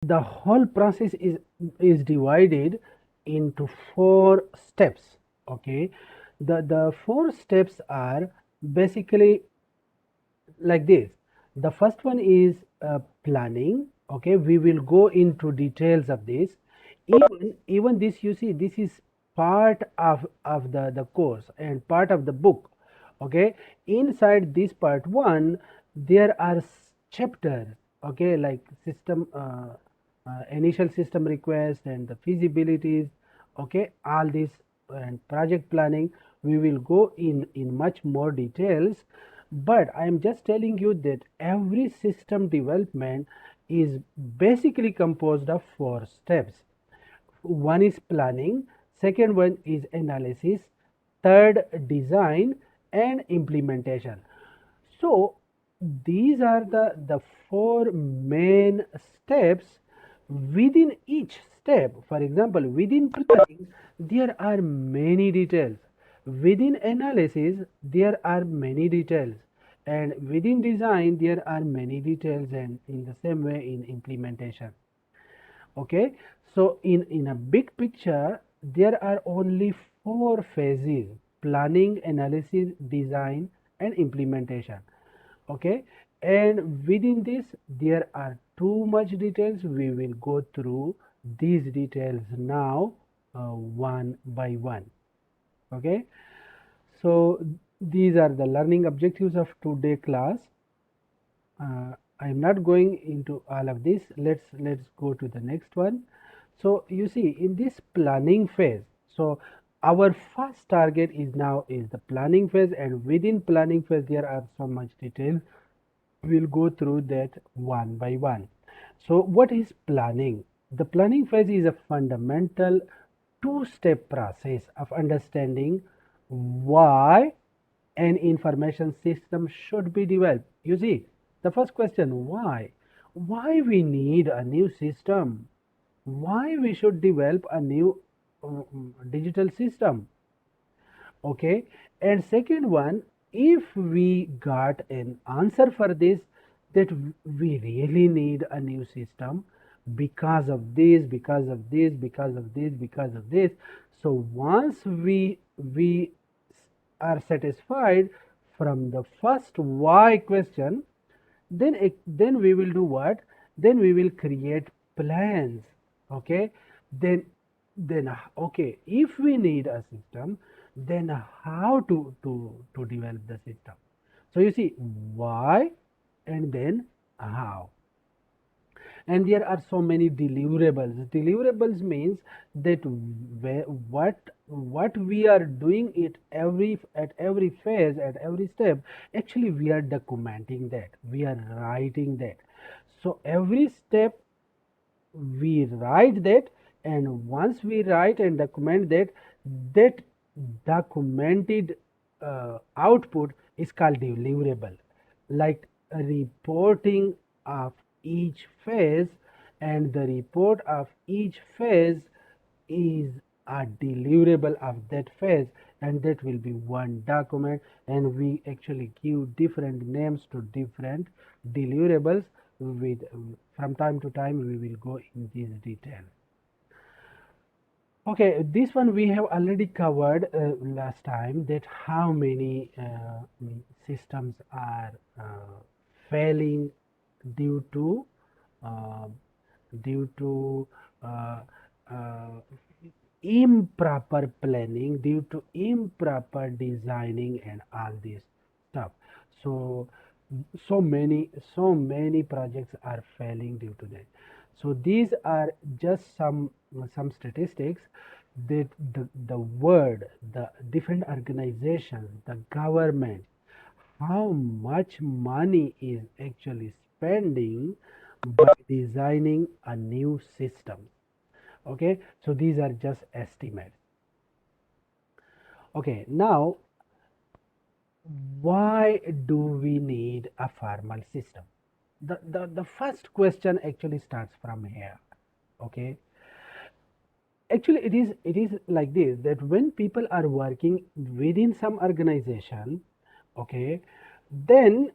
the whole process is divided into 4 steps. Okay, the 4 steps are basically like this. The first one is planning. Okay, we will go into details of this. Even this, you see, this is part of the course and part of the book. Okay, inside this part 1 there are chapters. Okay, like system initial system request and the feasibilities. Okay, all this and project planning we will go in much more details, but I am just telling you that every system development is basically composed of 4 steps. One is planning, second one is analysis, third design, and implementation. So these are the 4 main steps. Within each step, for example, within planning there are many details, within analysis there are many details, and within design there are many details, and in the same way in implementation. Okay, so in a big picture there are only 4 phases: planning, analysis, design, and implementation. Okay, and within this there are too much details. We will go through these details now, one by one. Okay, so these are the learning objectives of today class. I am not going into all of this. Let's go to the next one. So you see, in this planning phase, so our first target is now is the planning phase, and within planning phase there are so much detail. We'll go through that one by one. So what is planning? The planning phase is a fundamental two-step process of understanding why an information system should be developed. You see, the first question, why? Why we need a new system? Why we should develop a new digital system? Okay, and second one, if we got an answer for this, that we really need a new system because of this, because of this, because of this, because of this. So once we are satisfied from the first why question, then we will do what? Then we will create plans. Okay, then okay, if we need a system, then how to develop the system? So you see, why and then how. And there are so many deliverables means that what we are doing it at every phase, at every step, actually we are documenting that, we are writing that. So every step we write that, and once we write and document that, that documented output is called deliverable, like a reporting of each phase, and the report of each phase is a deliverable of that phase, and that will be one document, and we actually give different names to different deliverables. With from time to time we will go in this detail. Okay, this one we have already covered last time, that how many systems are failing due to uh, due to uh, uh, improper planning, due to improper designing, and all this stuff. So so many projects are failing due to that. So these are just some statistics that the world, the different organizations, the government, how much money is actually spending by designing a new system. Okay, so these are just estimates. Okay, now why do we need a formal system? The first question actually starts from here. Okay, actually it is like this, that when people are working within some organization, okay, then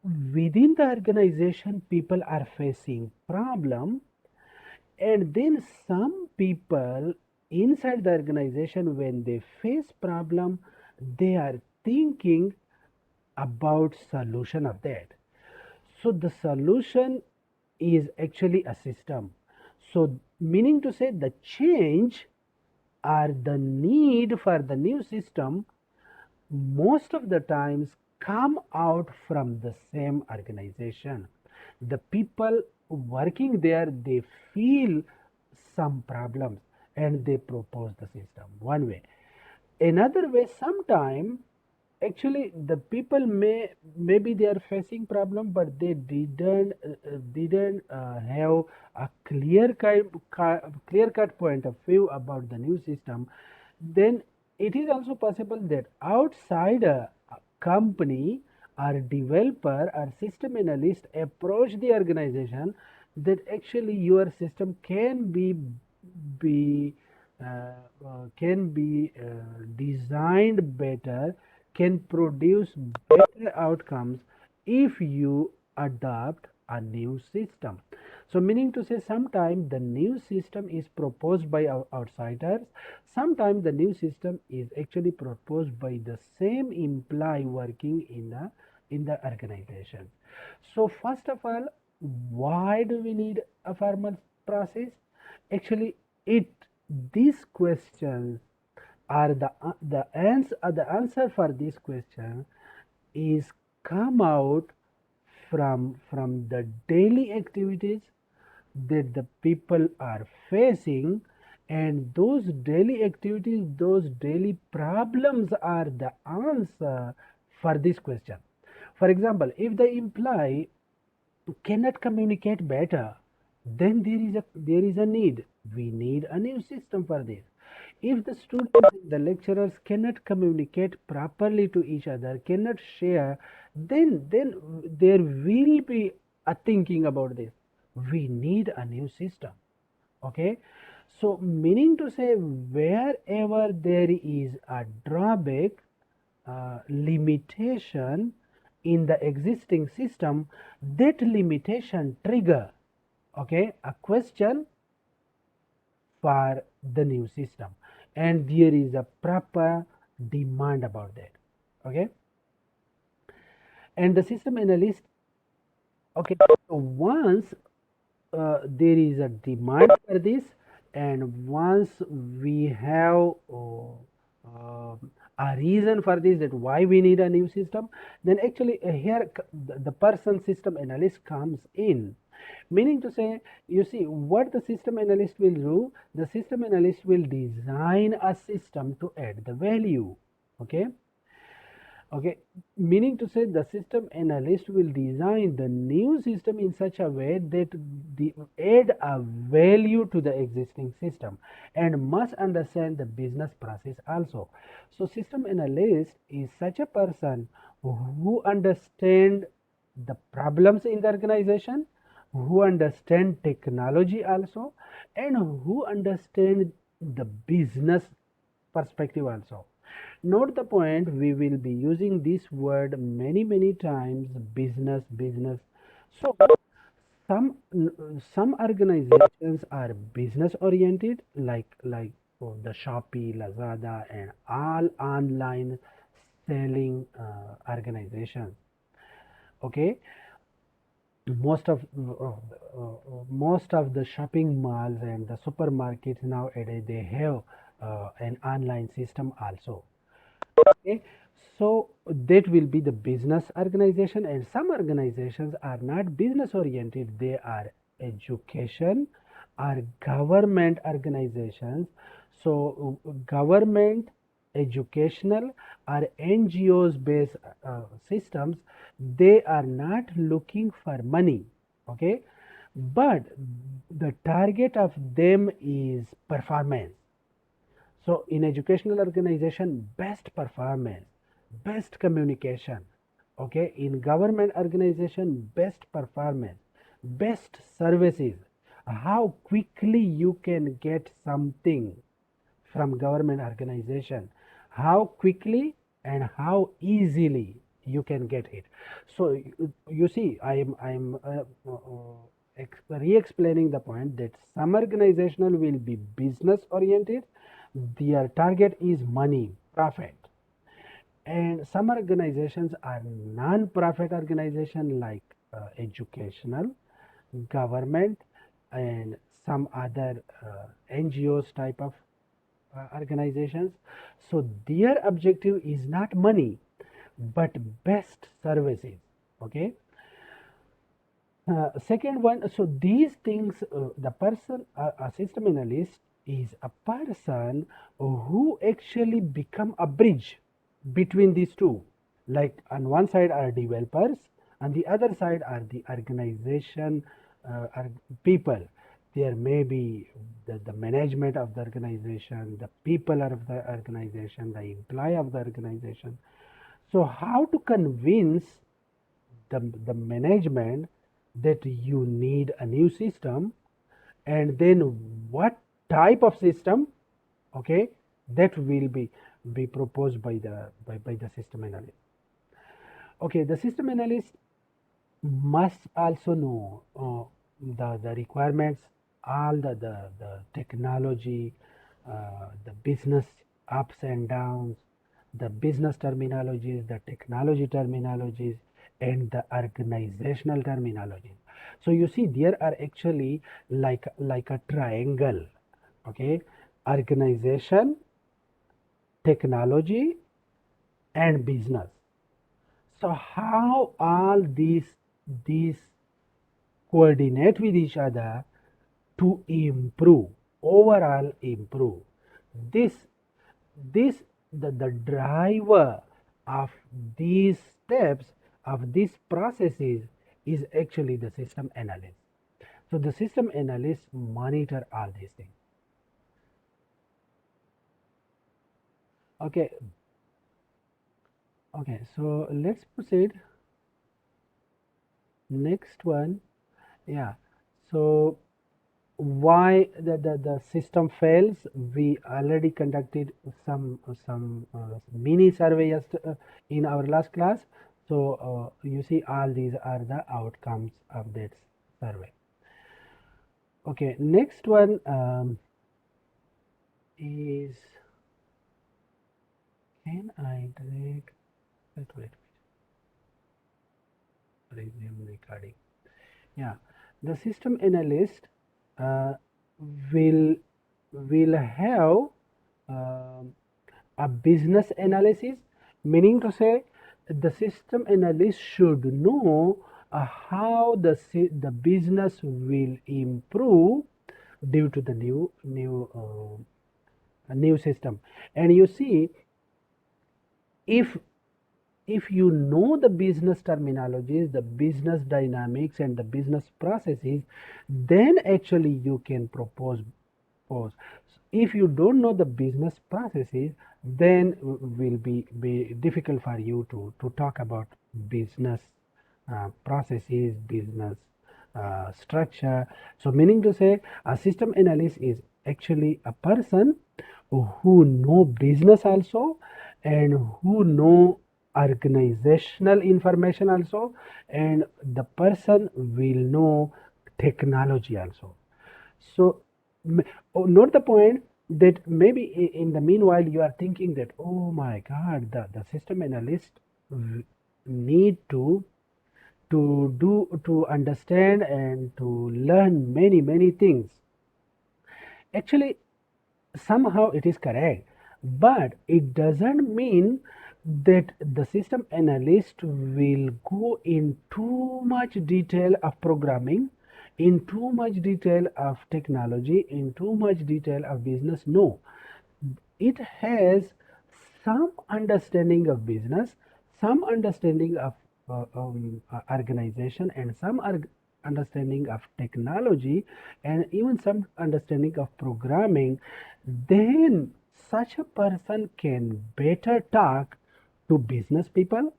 within the organization people are facing problem, and then some people inside the organization, when they face problem, they are thinking about solution of that. So the solution is actually a system. So meaning to say the change or the need for the new system most of the times come out from the same organization. The people working there, they feel some problems and they propose the system one way. Another way, sometime actually the people maybe they are facing problem, but they didn't have a clear cut point of view about the new system. Then it is also possible that outside a company or developer or system analyst approach the organization that actually your system be can be designed better, can produce better outcomes if you adopt a new system. So meaning to say, sometimes the new system is proposed by outsiders, sometimes the new system is actually proposed by the same employee working in the organization. So first of all, why do we need a formal process? Actually, it these questions are the answer for this question is come out from the daily activities that the people are facing, and those daily activities, those daily problems are the answer for this question. For example, if the employee cannot communicate better, then there is a need. We need a new system for this. If the students and the lecturers cannot communicate properly to each other, cannot share, then there will be a thinking about this. We need a new system. Okay, so meaning to say, wherever there is a drawback, limitation in the existing system, that limitation trigger, okay, a question for the new system, and there is a proper demand about that. Okay, and the system analyst, okay, so once there is a demand for this, and once we have a reason for this, that why we need a new system, then actually here the person system analyst comes in. Meaning to say, you see what the system analyst will do, the system analyst will design a system to add the value. Okay, okay, meaning to say the system analyst will design the new system in such a way that the add a value to the existing system and must understand the business process also. So system analyst is such a person who understand the problems in the organization, who understand technology also, and who understand the business perspective also. Note the point, we will be using this word many times, business, business. So some some organizations are business oriented, like the Shopee, Lazada, and all online selling organizations. Okay, most of the shopping malls and the supermarkets nowadays, they have an online system also. Okay, so that will be the business organization, and some organizations are not business oriented, they are education or government organizations. So government, educational, or NGOs based systems, they are not looking for money. Okay, but the target of them is performance. So in educational organization, best performance, best communication. Okay, in government organization, best performance, best services. How quickly you can get something from government organization, how quickly and how easily. you can get it. So you see, I'm re-explaining the point that some organization will be business oriented, their target is money, profit, and some organizations are non-profit organization like educational, government, and some other NGOs type of organizations. So their objective is not money but best services. Okay. Second one, so these things, the person, a system analyst is a person who actually become a bridge between these two. Like on one side are developers, on the other side are the organization are people. There may be the management of the organization, the people of the organization, the employee of the organization. So how to convince the management that you need a new system, and then what type of system, okay, that will be proposed by the system analyst. Okay, the system analyst must also know the requirements, all the technology, the business ups and downs, the business terminologies, the technology terminologies, and the organizational terminologies. So you see, there are actually like a triangle, okay, organization, technology, and business. So how all these coordinate with each other to improve, overall improve. This this the driver of these steps, of these processes, is actually the system analyst. So the system analyst monitor all these things. Okay, okay, so let's proceed. Next one, yeah. So why the system fails, we already conducted some mini survey in our last class. So you see, all these are the outcomes of that survey. Okay, next one is, can I drag, wait, resume recording. Yeah, the system analyst uh, will have um a business analysis, meaning to say the system analyst should know how the business will improve due to the new system. And you see, if you know the business terminologies, the business dynamics, and the business processes, then actually you can propose. If you don't know the business processes, then will be difficult for you to talk about business processes, business structure. So meaning to say, a system analyst is actually a person who know business also, and who know organizational information also, and the person will know technology also. So note the point that maybe in the meanwhile you are thinking that, oh my god, the system analyst need to understand and to learn many things. Actually, somehow it is correct, but it doesn't mean that the system analyst will go in too much detail of programming, in too much detail of technology, in too much detail of business. No, it has some understanding of business, some understanding of organization, and some understanding of technology, and even some understanding of programming. Then such a person can better talk to business people,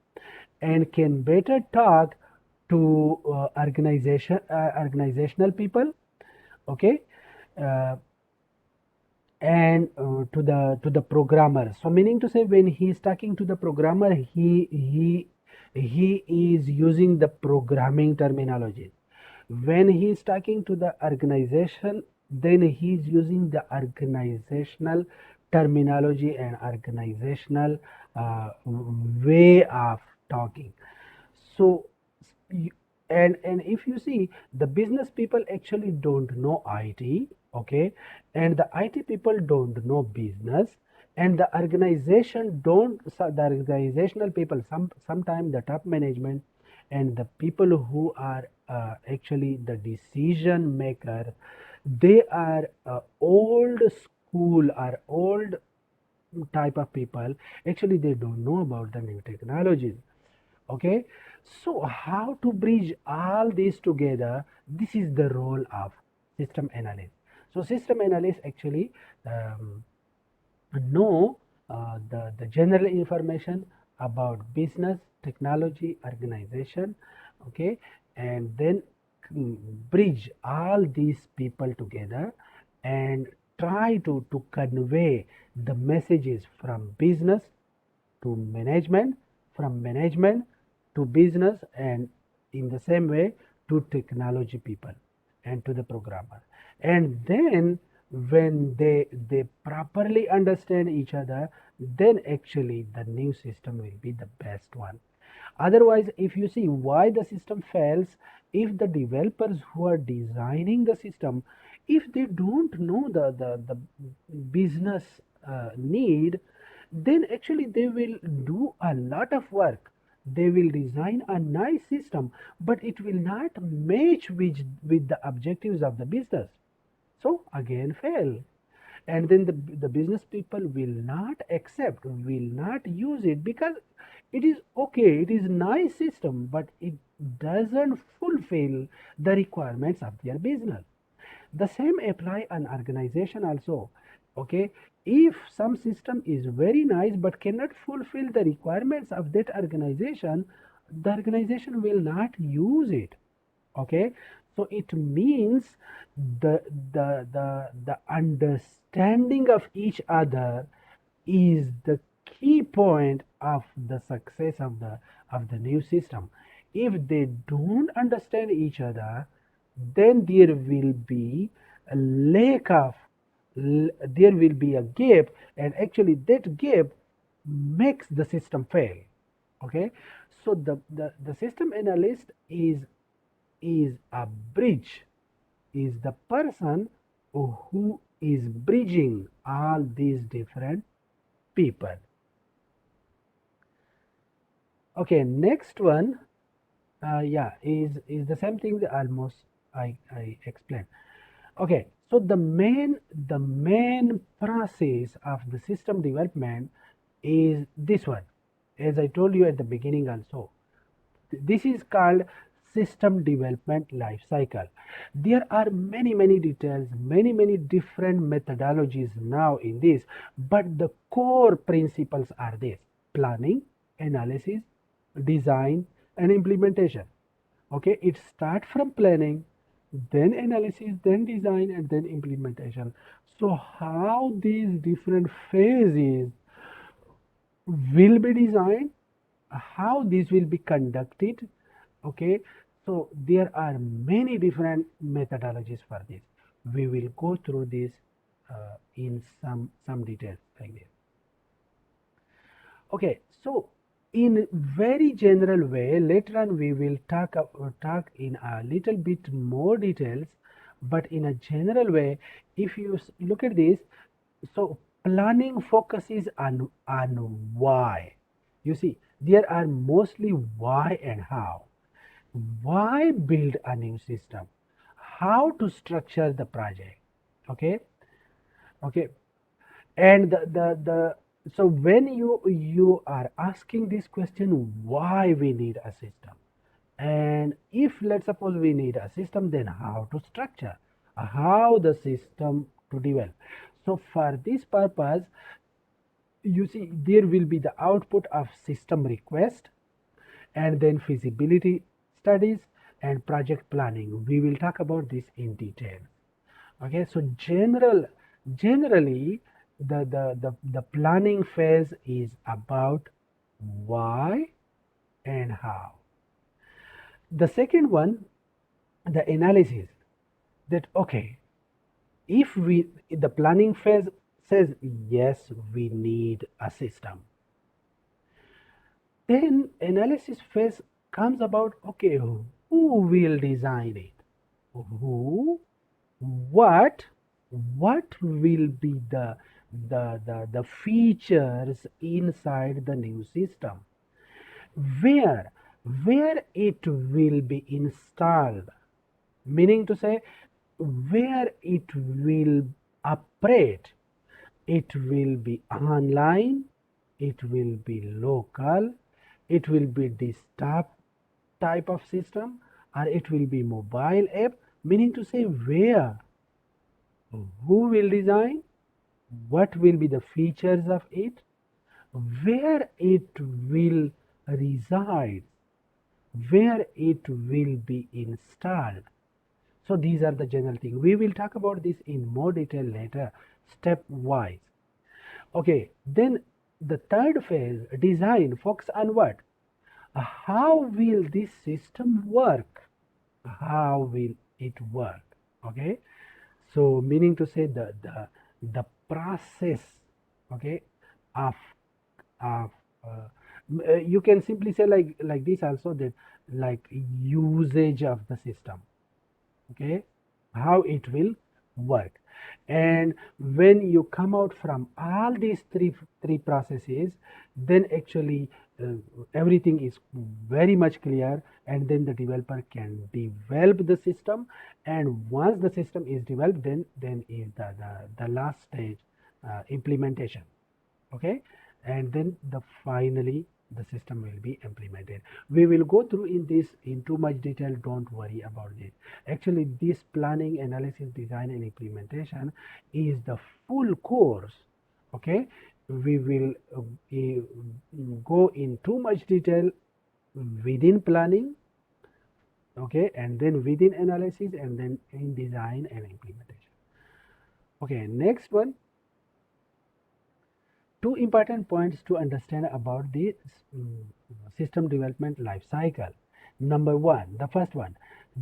and can better talk to organizational people. Okay. uh, and to the programmer. So meaning to say, when he is talking to the programmer, he he is using the programming terminology. When he is talking to the organization, then he is using the organizational terminology and organizational way of talking. So and if you see, the business people actually don't know IT, okay, and the IT people don't know business, and the organization don't, so the organizational people, sometimes the top management and the people who are actually the decision maker, they are old school or old type of people. Actually they don't know about the new technologies. Okay, so how to bridge all these together? This is the role of system analyst. So system analyst actually um, know the general information about business, technology, organization, okay, and then bridge all these people together and try to convey the messages from business to management, from management to business, and in the same way to technology people and to the programmer. And then when they properly understand each other, then actually the new system will be the best one. Otherwise, if you see why the system fails, if the developers who are designing the system, if they don't know the business need, then actually they will do a lot of work. They will design a nice system, but it will not match with the objectives of the business. So again fail. And then the business people will not accept, will not use it, because it is okay, it is nice system, but it doesn't fulfill the requirements of their business. The same apply an organization also. Okay, if some system is very nice but cannot fulfill the requirements of that organization, the organization will not use it. Okay, so it means the understanding of each other is the key point of the success of the new system. If they don't understand each other, then there will be a lack of, there will be a gap, and actually that gap makes the system fail. Okay, so the system analyst is a bridge, is the person who is bridging all these different people. Okay, next one, yeah, is the same thing that almost I explained. Okay, so the main process of the system development is this one, as I told you at the beginning also. This is called system development life cycle. There are many details, many different methodologies now in this, but the core principles are this: planning, analysis, design, and implementation. Okay, it starts from planning, then analysis, then design, and then implementation. So how these different phases will be designed, how this will be conducted. Okay, so there are many different methodologies for this. We will go through this in some details like this. Okay, so in very general way, later on we will talk in a little bit more details, but in a general way, if you look at this, so planning focuses on why. You see, there are mostly why and how. Why build a new system? How to structure the project? Okay, okay, and the so when you are asking this question, why we need a system, and if let's suppose we need a system, then how to structure, how the system to develop. So for this purpose, you see, there will be the output of system request, and then feasibility studies and project planning. We will talk about this in detail. Okay, so generally the planning phase is about why, and how. The second one, the analysis, that okay, if we, the planning phase says yes, we need a system, then analysis phase comes about, okay, who will design it, who, what will be the features inside the new system, where it will be installed, meaning to say where it will operate. It will be online, it will be local, it will be desktop type of system, or it will be mobile app, meaning to say where, who will design, what will be the features of it, where it will reside, where it will be installed. So these are the general things. We will talk about this in more detail later, step wise. Okay, then the third phase, design, focus on what? How will this system work? How will it work? Okay, so meaning to say the process, okay, of of you can simply say like this also, that like usage of the system, okay, how it will work. And when you come out from all these three processes, then actually uh, everything is very much clear, and then the developer can develop the system. And once the system is developed, then is the last stage, implementation, okay, and then the finally the system will be implemented. We will go through in this in too much detail, don't worry about it. Actually, this planning, analysis, design and implementation is the full course, okay. We will go in too much detail within planning, okay, and then within analysis, and then in design and implementation. Okay, next one, two important points to understand about the system development life cycle. Number one, the first one,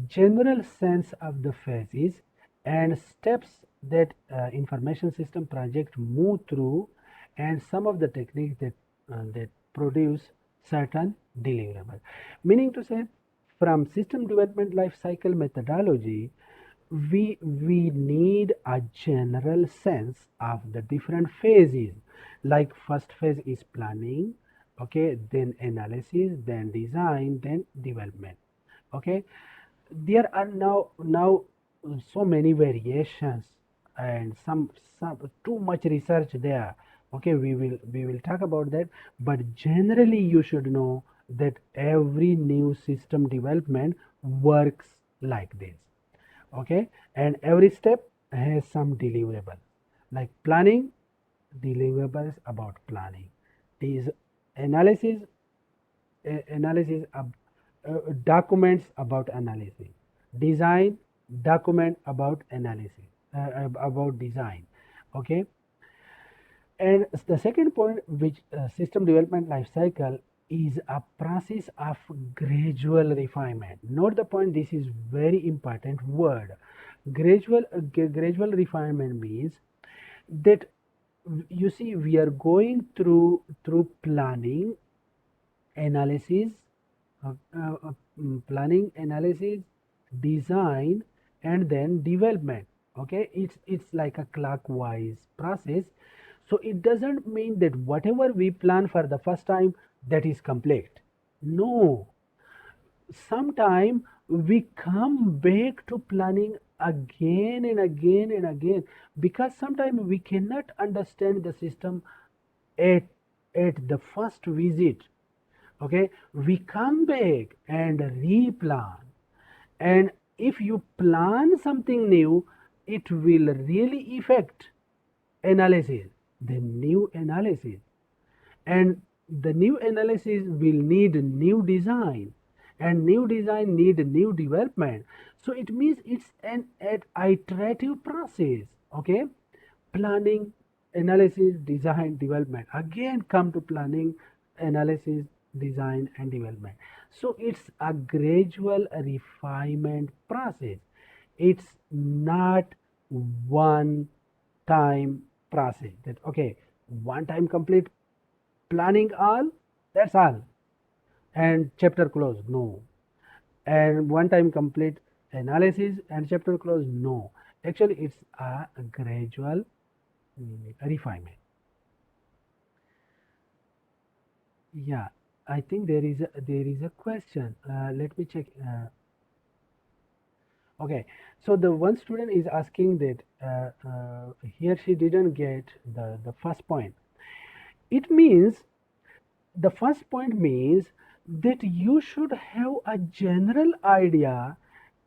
general sense of the phases and steps that information system project move through, and some of the techniques that produce certain deliverables. Meaning to say, from system development life cycle methodology, we need a general sense of the different phases. Like first phase is planning, okay, then analysis, then design, then development, okay. There are now so many variations, and some too much research there, okay. We will talk about that, but generally you should know that every new system development works like this, okay. And every step has some deliverable, like planning, deliverables about planning, is analysis, analysis of documents about analysis, design, document about analysis, about design, okay. And the second point, which system development life cycle is a process of gradual refinement. Note the point, this is very important word. Gradual refinement means that, you see, we are going through planning, analysis, planning, analysis, design, and then development, okay. It's like a clockwise process. So it doesn't mean that whatever we plan for the first time, that is complete. No, sometime we come back to planning again and again and again, because sometimes we cannot understand the system at the first visit, okay. We come back and replan, and if you plan something new, it will really affect analysis, the new analysis, and the new analysis will need new design, and new design need new development. So it means it's an iterative process, okay. Planning, analysis, design, development, again come to planning, analysis, design and development. So it's a gradual refinement process. It's not one time process that okay, one time complete planning all, that's all, and chapter close. No. And one time complete analysis and chapter close. No. Actually, it's a gradual refinement. Yeah, I think there is a question. Let me check. Okay, so the one student is asking that he or she didn't get the first point. It means the first point means that you should have a general idea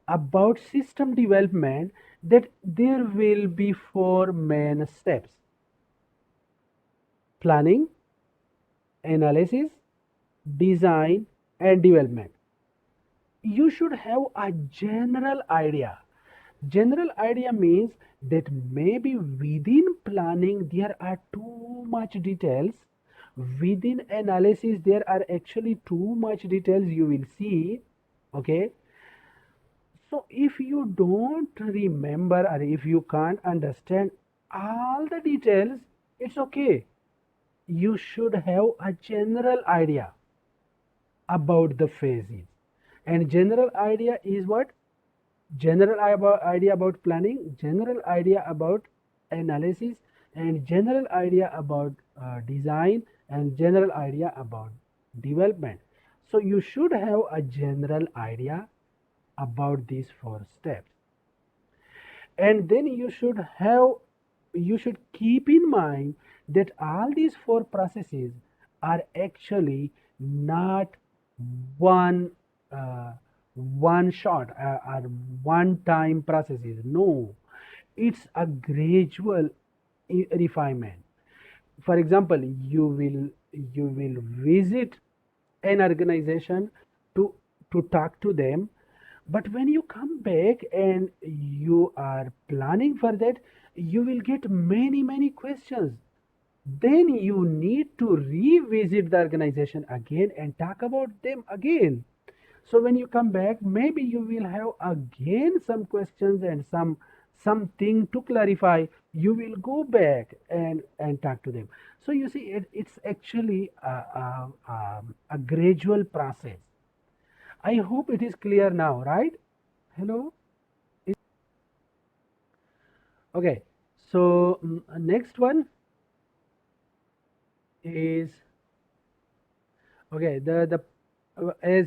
about system development, that there will be four main steps: planning, analysis, design, and development. You should have a general idea. General idea means that maybe within planning there are too much details, within analysis there are actually too much details, you will see. Okay, so if you don't remember or if you can't understand all the details, it's okay. You should have a general idea about the phases. And general idea is what? General idea about planning, general idea about analysis, and general idea about design, and general idea about development. So you should have a general idea about these four steps. And then you should keep in mind that all these four processes are actually not one one shot or one time processes. No, it's a gradual refinement. For example, you will visit an organization to talk to them, but when you come back and you are planning for that, you will get many questions. Then you need to revisit the organization again and talk about them again. So when you come back, maybe you will have again some questions and something to clarify. You will go back and talk to them. So you see, it's actually a gradual process. I hope it is clear now, right? Hello. Okay. So next one is okay. As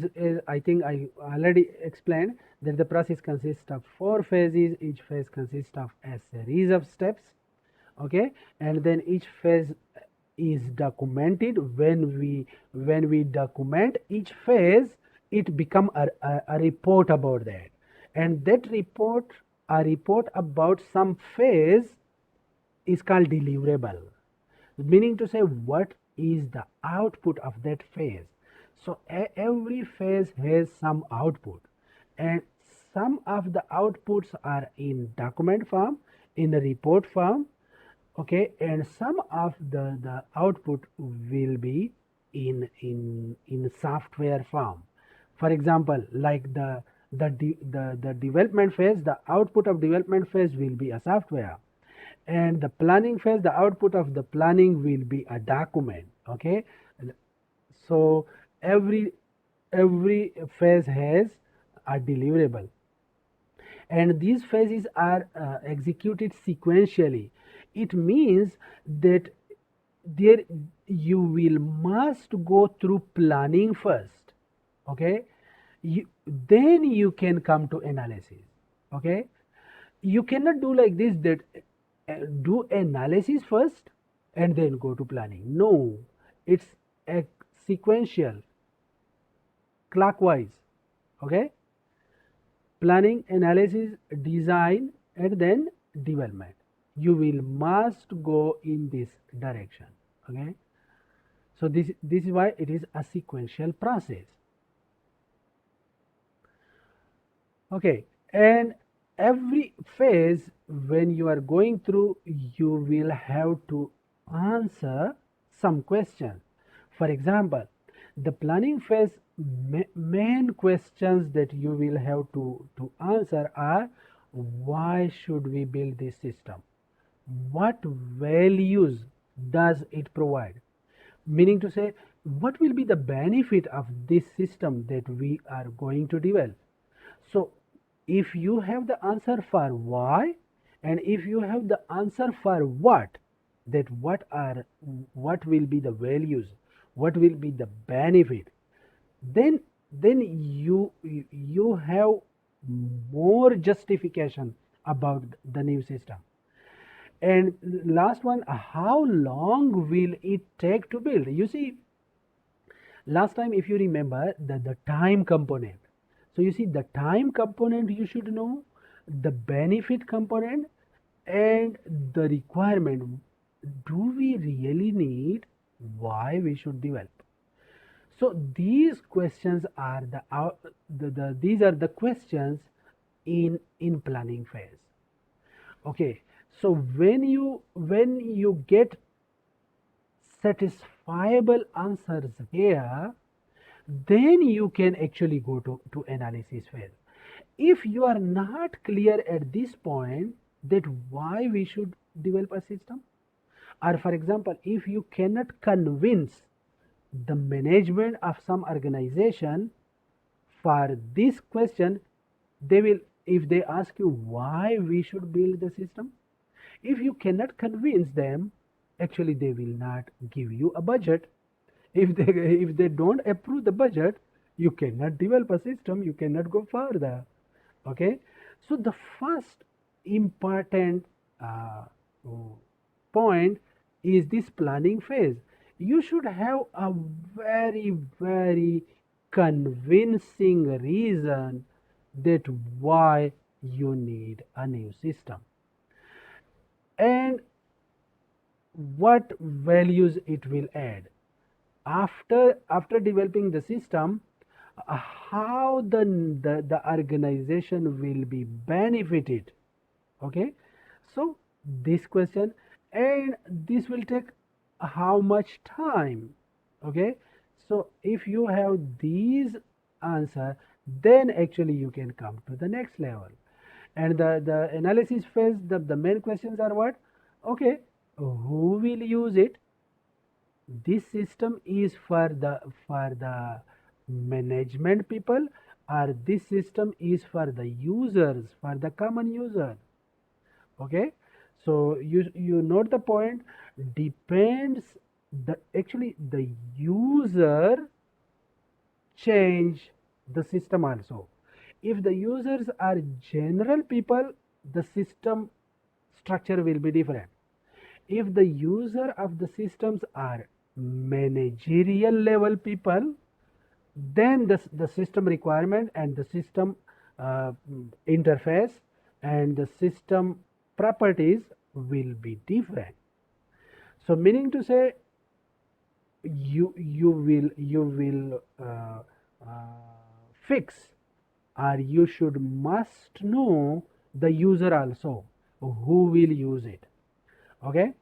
I think I already explained that the process consists of four phases. Each phase consists of a series of steps. Okay, and then each phase is documented. When we document each phase, it become a report about that, and that report, a report about some phase, is called deliverable, meaning to say what is the output of that phase. So every phase has some output, and some of the outputs are in document form, in the report form. Okay, and some of the output will be in software form. For example, like the development phase, the output of development phase will be a software, and the planning phase, the output of the planning will be a document. Okay, so every phase has a deliverable, and these phases are executed sequentially. It means that there you will must go through planning first. Okay, then you can come to analysis. Okay, you cannot do like this, that do analysis first and then go to planning. No, it's a sequential, clockwise. Okay, planning, analysis, design, and then development. You will must go in this direction. Okay, so this is why it is a sequential process. Okay, and every phase when you are going through, you will have to answer some question. For example, The planning phase main questions that you will have to answer are: why should we build this system? What values does it provide? Meaning to say, what will be the benefit of this system that we are going to develop? So if you have the answer for why, and if you have the answer for what, that what will be the values, what will be the benefit, then you have more justification about the new system. And last one, how long will it take to build? You see, last time if you remember the time component. So you see, the time component you should know, the benefit component, and the requirement. Do we really need? Why we should develop? So these questions are these are the questions in planning phase. Okay, so when you get satisfiable answers here, then you can actually go to analysis phase. If you are not clear at this point that why we should develop a system, or for example, if you cannot convince the management of some organization for this question, they will, if they ask you why we should build the system, if you cannot convince them, actually they will not give you a budget. If they don't approve the budget, you cannot develop a system, you cannot go further. Okay, so the first important point is this planning phase. You should have a very very convincing reason that why you need a new system, and what values it will add. After developing the system, how the organization will be benefited. Okay, so this question, and this will take how much time. Okay, so if you have these answer, then actually you can come to the next level. And the analysis phase, the main questions are what? Okay, who will use it? This system is for the management people, or this system is for the users, for the common user. Okay, so you note the point. Depends, the actually the user change the system also. If the users are general people, the system structure will be different. If the user of the systems are managerial level people, then the system requirement and the system interface and the system properties will be different. So meaning to say, you will fix, or you should must know the user also, who will use it. Okay,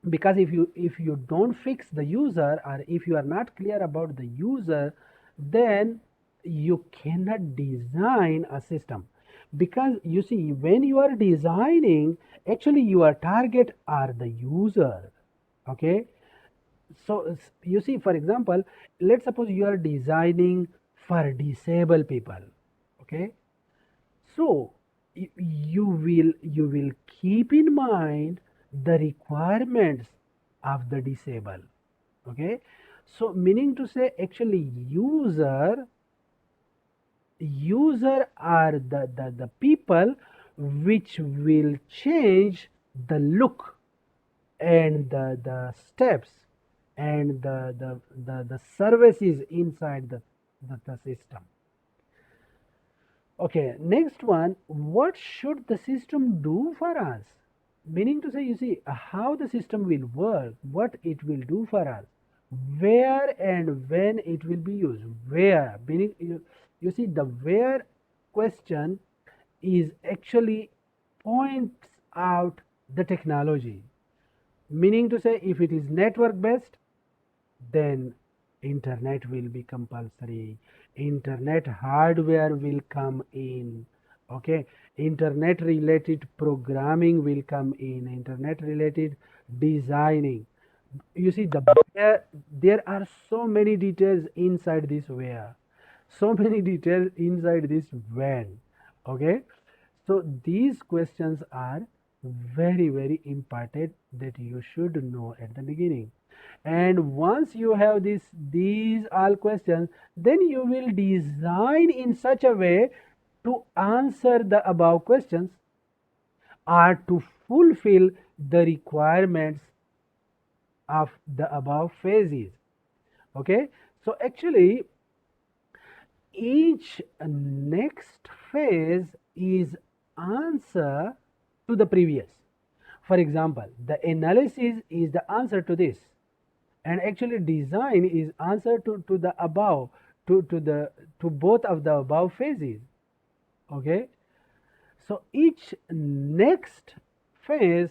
because if you don't fix the user, or if you are not clear about the user, then you cannot design a system. Because you see, when you are designing, actually your target are the user. Okay, so you see, for example, let's suppose you are designing for disabled people. Okay, so you will keep in mind the requirements of the disabled. Okay, so meaning to say, actually user are the people which will change the look and the steps and the services inside the system. Okay, next one, what should the system do for us? Meaning to say, you see, how the system will work, what it will do for us, where and when it will be used. Where, meaning, you see, the where question is actually points out the technology. Meaning to say, if it is network based, then internet will be compulsory, internet hardware will come in, okay, internet related programming will come in, internet related designing. You see, there are so many details inside this where, so many details inside this when, okay. So these questions are very very important that you should know at the beginning. And once you have these all questions, then you will design in such a way to answer the above questions or to fulfill the requirements of the above phases, okay. So actually each next phase is answer to the previous. For example, the analysis is the answer to this, and actually design is answer to the above, to both of the above phases, okay. So each next phase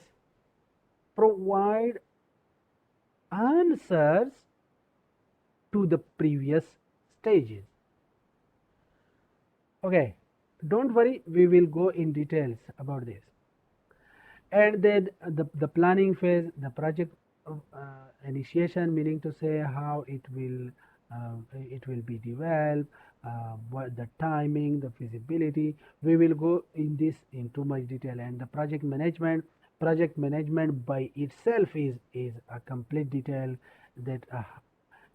provide answers to the previous stages, okay. Don't worry, we will go in details about this. And then the planning phase, the project initiation, meaning to say how it will be developed, what the timing, the feasibility. We will go in this in too much detail. And the project management by itself is a complete detail, that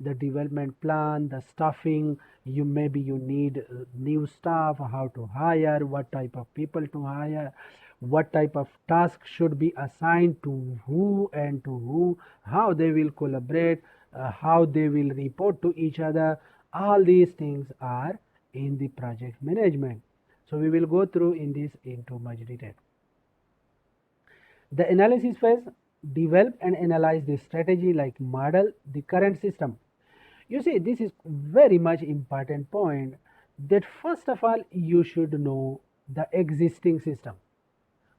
the development plan, the staffing, you maybe you need new staff, how to hire, what type of people to hire, what type of task should be assigned to who and to who, how they will collaborate, how they will report to each other. All these things are in the project management. So we will go through in this in too much detail. The analysis phase, develop and analyze the strategy, like model the current system. You see, this is very much important point, that first of all you should know the existing system,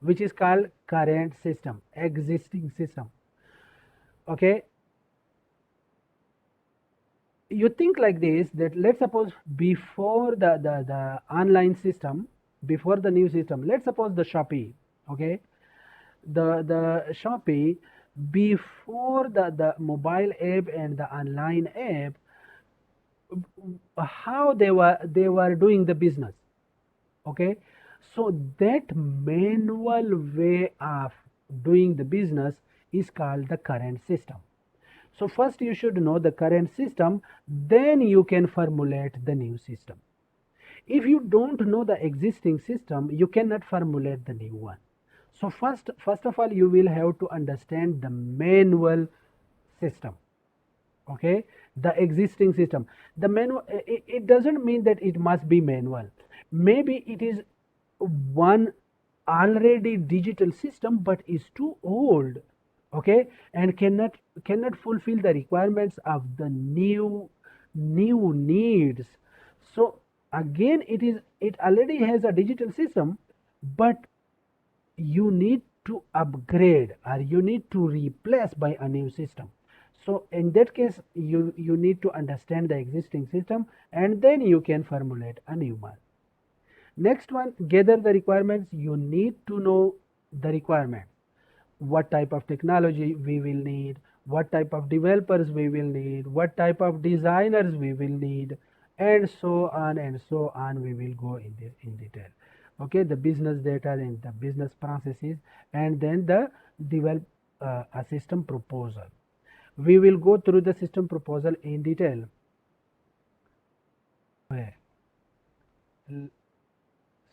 which is called current system, existing system, okay. You think like this, that let's suppose before the online system, before the new system, let's suppose the Shopee, okay, the Shopee, before the mobile app and the online app, how they were doing the business, okay. So that manual way of doing the business is called the current system. So first you should know the current system, then you can formulate the new system. If you don't know the existing system, you cannot formulate the new one. So first of all you will have to understand the manual system, okay, the existing system. The manual, it doesn't mean that it must be manual. Maybe it is one already digital system but is too old, okay, and cannot fulfill the requirements of the new needs. So again, it already has a digital system, but you need to upgrade or you need to replace by a new system. So in that case, you need to understand the existing system, and then you can formulate a new one. Next one, gather the requirements. You need to know the requirement, what type of technology we will need, what type of developers we will need, what type of designers we will need, and so on. We will go in detail, okay. The business data and the business processes, and then the develop a system proposal. We will go through the system proposal in detail. Okay.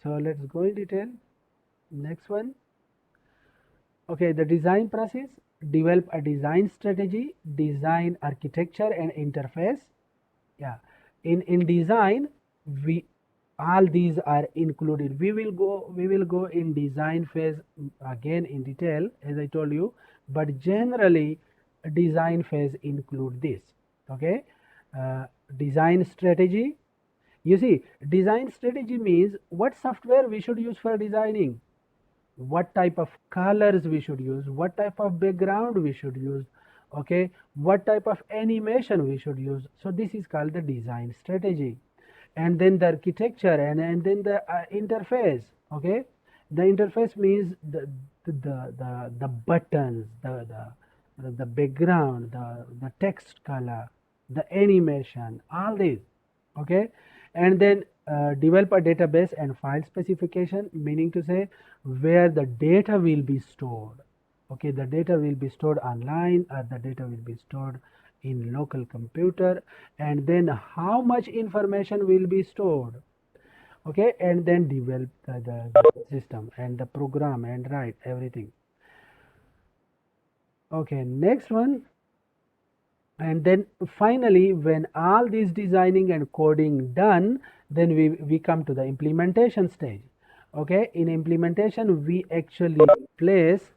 So let's go in detail. Next one, okay, the design process, develop a design strategy, design architecture and interface. Yeah, in design, we all these are included. We will go in design phase again in detail, as I told you, but generally design phase include this, okay. Design strategy, you see, design strategy means what software we should use for designing, what type of colors we should use, what type of background we should use, Okay, what type of animation we should use. So this is called the design strategy. And then the architecture, and then the interface. Okay, the interface means the buttons, the background, the text color, the animation, all these. Okay, and then develop a database and file specification, meaning to say where the data will be stored. Okay, the data will be stored online, or the data will be stored in local computer, and then how much information will be stored. Okay, and then develop the system and the program and write everything. Okay, next one. And then finally, when all this designing and coding done, then we come to the implementation stage. Okay, in implementation we actually replace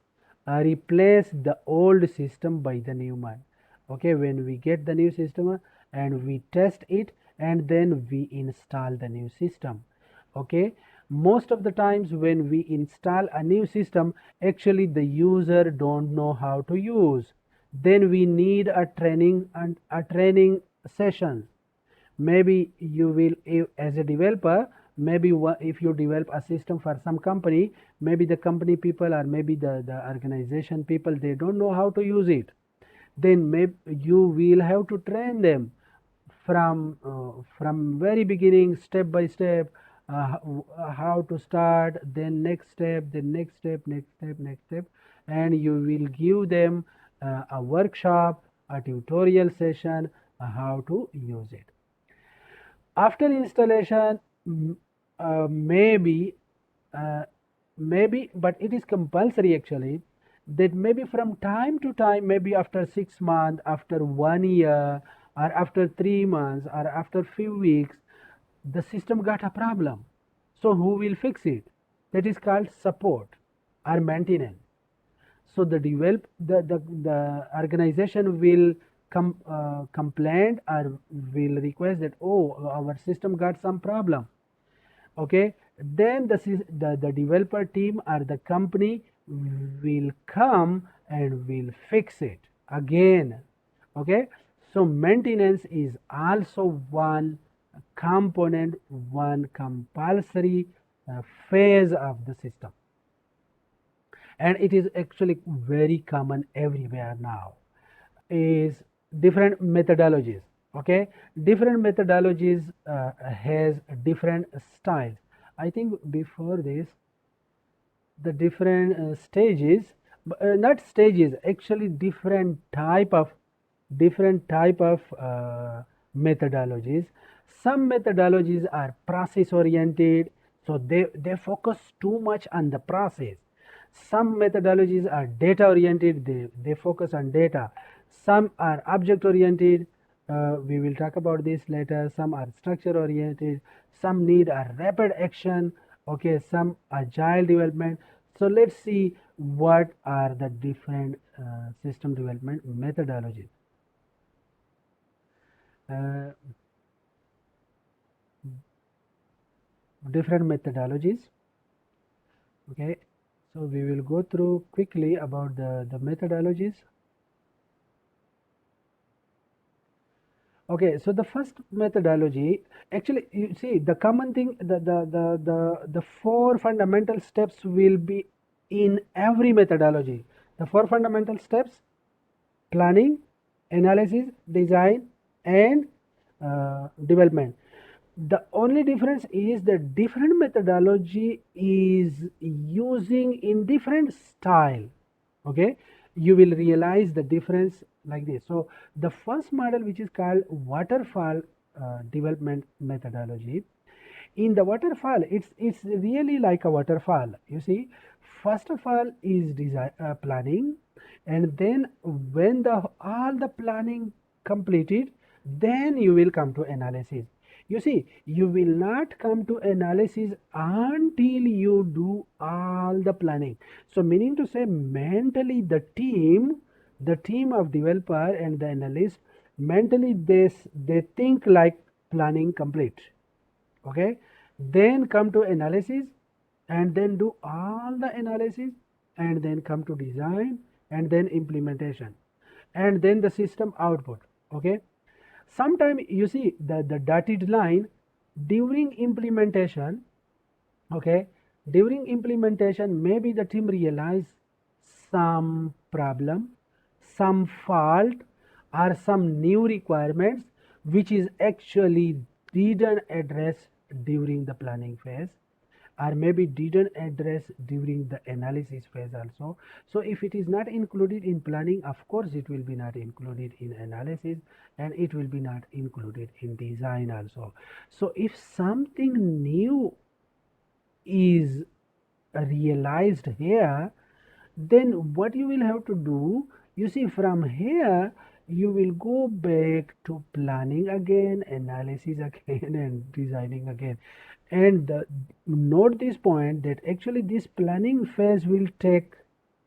the old system by the new one. Okay, when we get the new system and we test it, and then we install the new system. Okay, most of the times when we install a new system, actually the user don't know how to use. Then we need a training session. Maybe you will, as a developer, maybe if you develop a system for some company, maybe the company people, or maybe the organization people, they don't know how to use it. Then maybe you will have to train them from very beginning, step by step, how to start, then next step, then next step, next step, next step, and you will give them a workshop, a tutorial session, how to use it. After installation, maybe uh, but it is compulsory actually, that maybe from time to time, maybe after 6 months, after 1 year, or after 3 months, or after few weeks, the system got a problem. So who will fix it? That is called support or maintenance. So the organization will complain, or will request that, oh, our system got some problem. Okay, then the developer team or the company will come and will fix it again. Okay, so maintenance is also one component, one compulsory phase of the system, and it is actually very common everywhere now. Is different methodologies. Okay, different methodologies has different styles. I think before this, the different stages, not stages, actually different type of methodologies. Some methodologies are process oriented, so they focus too much on the process. Some methodologies are data oriented, they focus on data. Some are object oriented, we will talk about this later. Some are structure oriented, some need a rapid action. Okay, some agile development. So let's see what are the different system development methodologies. uh, Different methodologies. Okay, so we will go through quickly about the methodologies. Okay, so the first methodology, actually, you see, the common thing, the four fundamental steps will be in every methodology. The four fundamental steps: planning, analysis, design, and development. The only difference is that different methodology is using in different style. Okay, you will realize the difference like this. So the first model, which is called waterfall development methodology. In the waterfall, it's really like a waterfall. You see, first of all is design, planning, and then when the all the planning completed, then you will come to analysis. You see, you will not come to analysis until you do all the planning. So meaning to say, mentally the team of developer and the analyst, mentally they think like planning complete. Okay, then come to analysis, and then do all the analysis, and then come to design, and then implementation. and then the system output. Okay, sometimes you see the dotted line during implementation. Okay, during implementation maybe the team realize some problem, some fault, or some new requirements which is actually didn't address during the planning phase, or maybe didn't address during the analysis phase also. So if it is not included in planning, of course it will be not included in analysis, and it will be not included in design also. So if something new is realized here, then what you will have to do, you see, from here you will go back to planning again, analysis again, and designing again. And note this point that actually this planning phase will take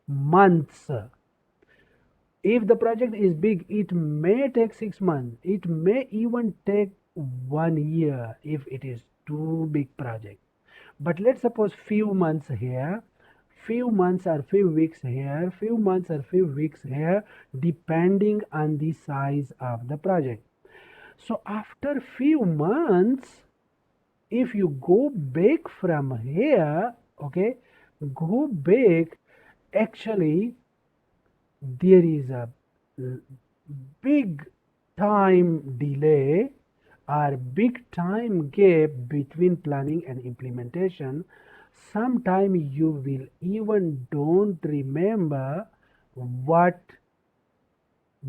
months. If the project is big, it may take 6 months, it may even take 1 year if it is too big project. But let's suppose few months here, few months or few weeks here, few months or few weeks here, depending on the size of the project. So after few months, if you go back from here, okay, go back, actually there is a big time delay or big time gap between planning and implementation. Sometime you will even don't remember what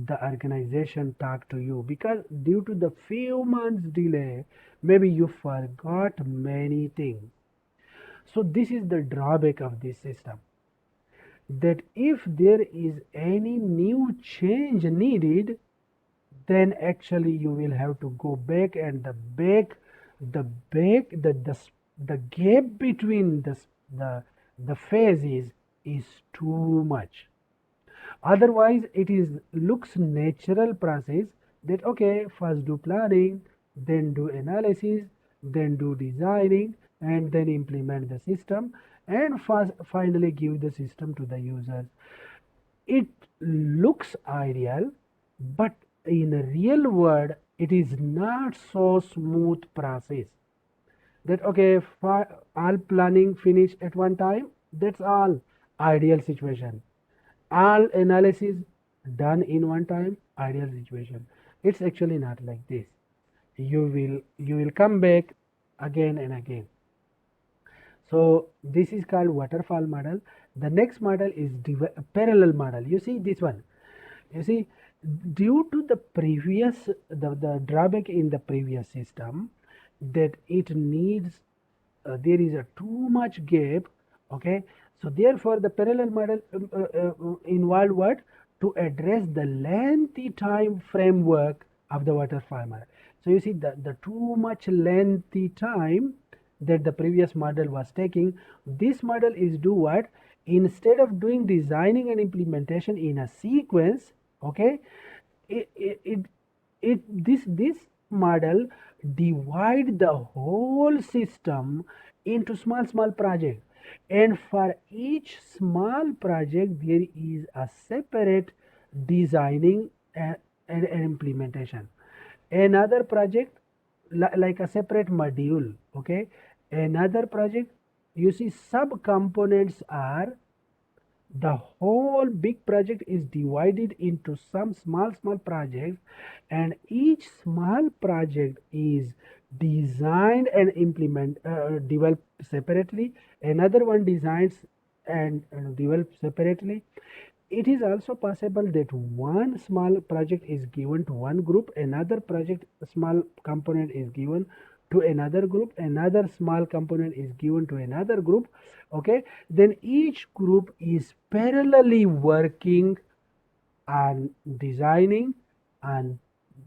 the organization talked to you, because due to the few months delay maybe you forgot many things. So this is the drawback of this system, that if there is any new change needed, then actually you will have to go back, and the gap between the phases is too much. Otherwise it is looks natural process, that okay, first do planning, then do analysis, then do designing, and then implement the system, and first finally give the system to the users. It looks ideal, but in a real world it is not so smooth process, that okay, all planning finish at one time, that's all ideal situation. All analysis done in one time, ideal situation. It's actually not like this. You will come back again and again. So this is called waterfall model. The next model is parallel model. You see this one, you see, due to the previous the drawback in the previous system, that it needs there is a too much gap. Okay, so therefore the parallel model involved what, to address the lengthy time framework of the waterfall model. So you see the too much lengthy time that the previous model was taking, this model is do what, instead of doing designing and implementation in a sequence, okay, it, it, it, this model divide the whole system into small projects, and for each small project there is a separate designing and implementation. Another project like a separate module. Okay, another project, you see, sub components are, the whole big project is divided into some small projects, and each small project is designed and developed separately. Another one designs and developed separately. It is also possible that one small project is given to one group, another project small component is given to another group, another small component is given to another group. Okay, then each group is parallelly working on designing and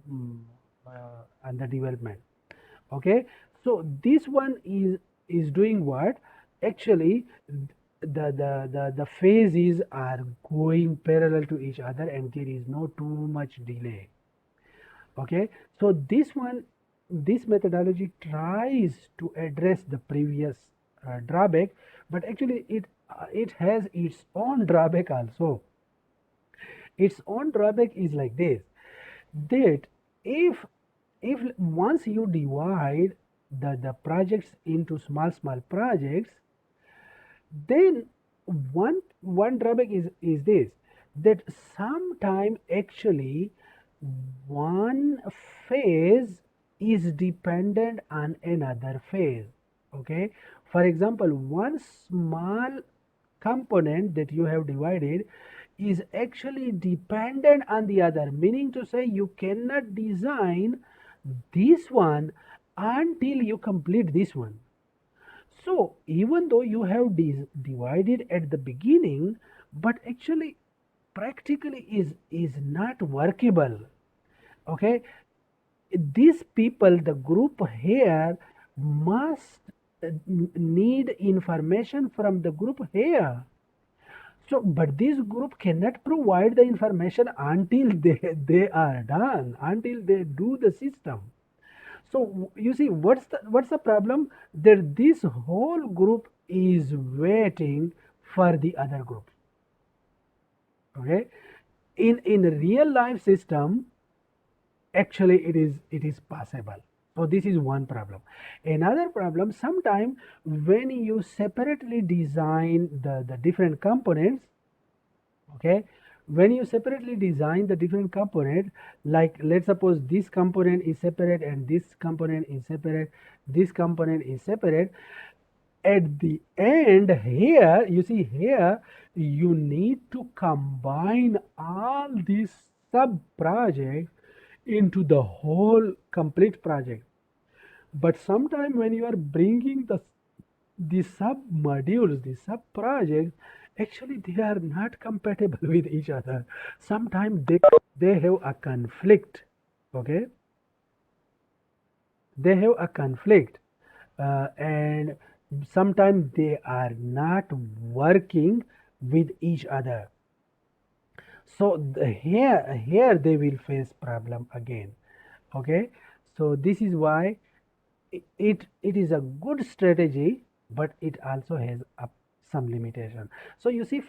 and the development. Okay, so this one is doing what, actually the phases are going parallel to each other, and there is no too much delay. Okay, so this methodology tries to address the previous drawback, but actually it has its own drawback also. its own drawback is like this, that if once you divide the projects into small projects, then one drawback is this, that sometime actually one phase is dependent on another phase. Okay, for example, one small component that you have divided is actually dependent on the other, meaning to say you cannot design this one until you complete this one. So even though you have divided at the beginning, but actually practically is not workable. Okay, these people, the group here, must need information from the group here. So, but this group cannot provide the information until they are done, until they do the system. So you see, what's the problem? That this whole group is waiting for the other group. Okay, in real life system, actually it is possible. So this is one problem. Another problem, sometime when you separately design the different components, okay, when you separately design the different component, like let's suppose this component is separate and this component is separate, this component is separate, at the end here, you see here, you need to combine all these sub projects into the whole complete project. But sometime when you are bringing the sub modules, the sub projects, actually they are not compatible with each other. Sometimes they have a conflict. Okay, they have a conflict, and sometimes they are not working with each other. So here they will face problem again. Okay, so this is why it is a good strategy, but it also has some limitation. So you see,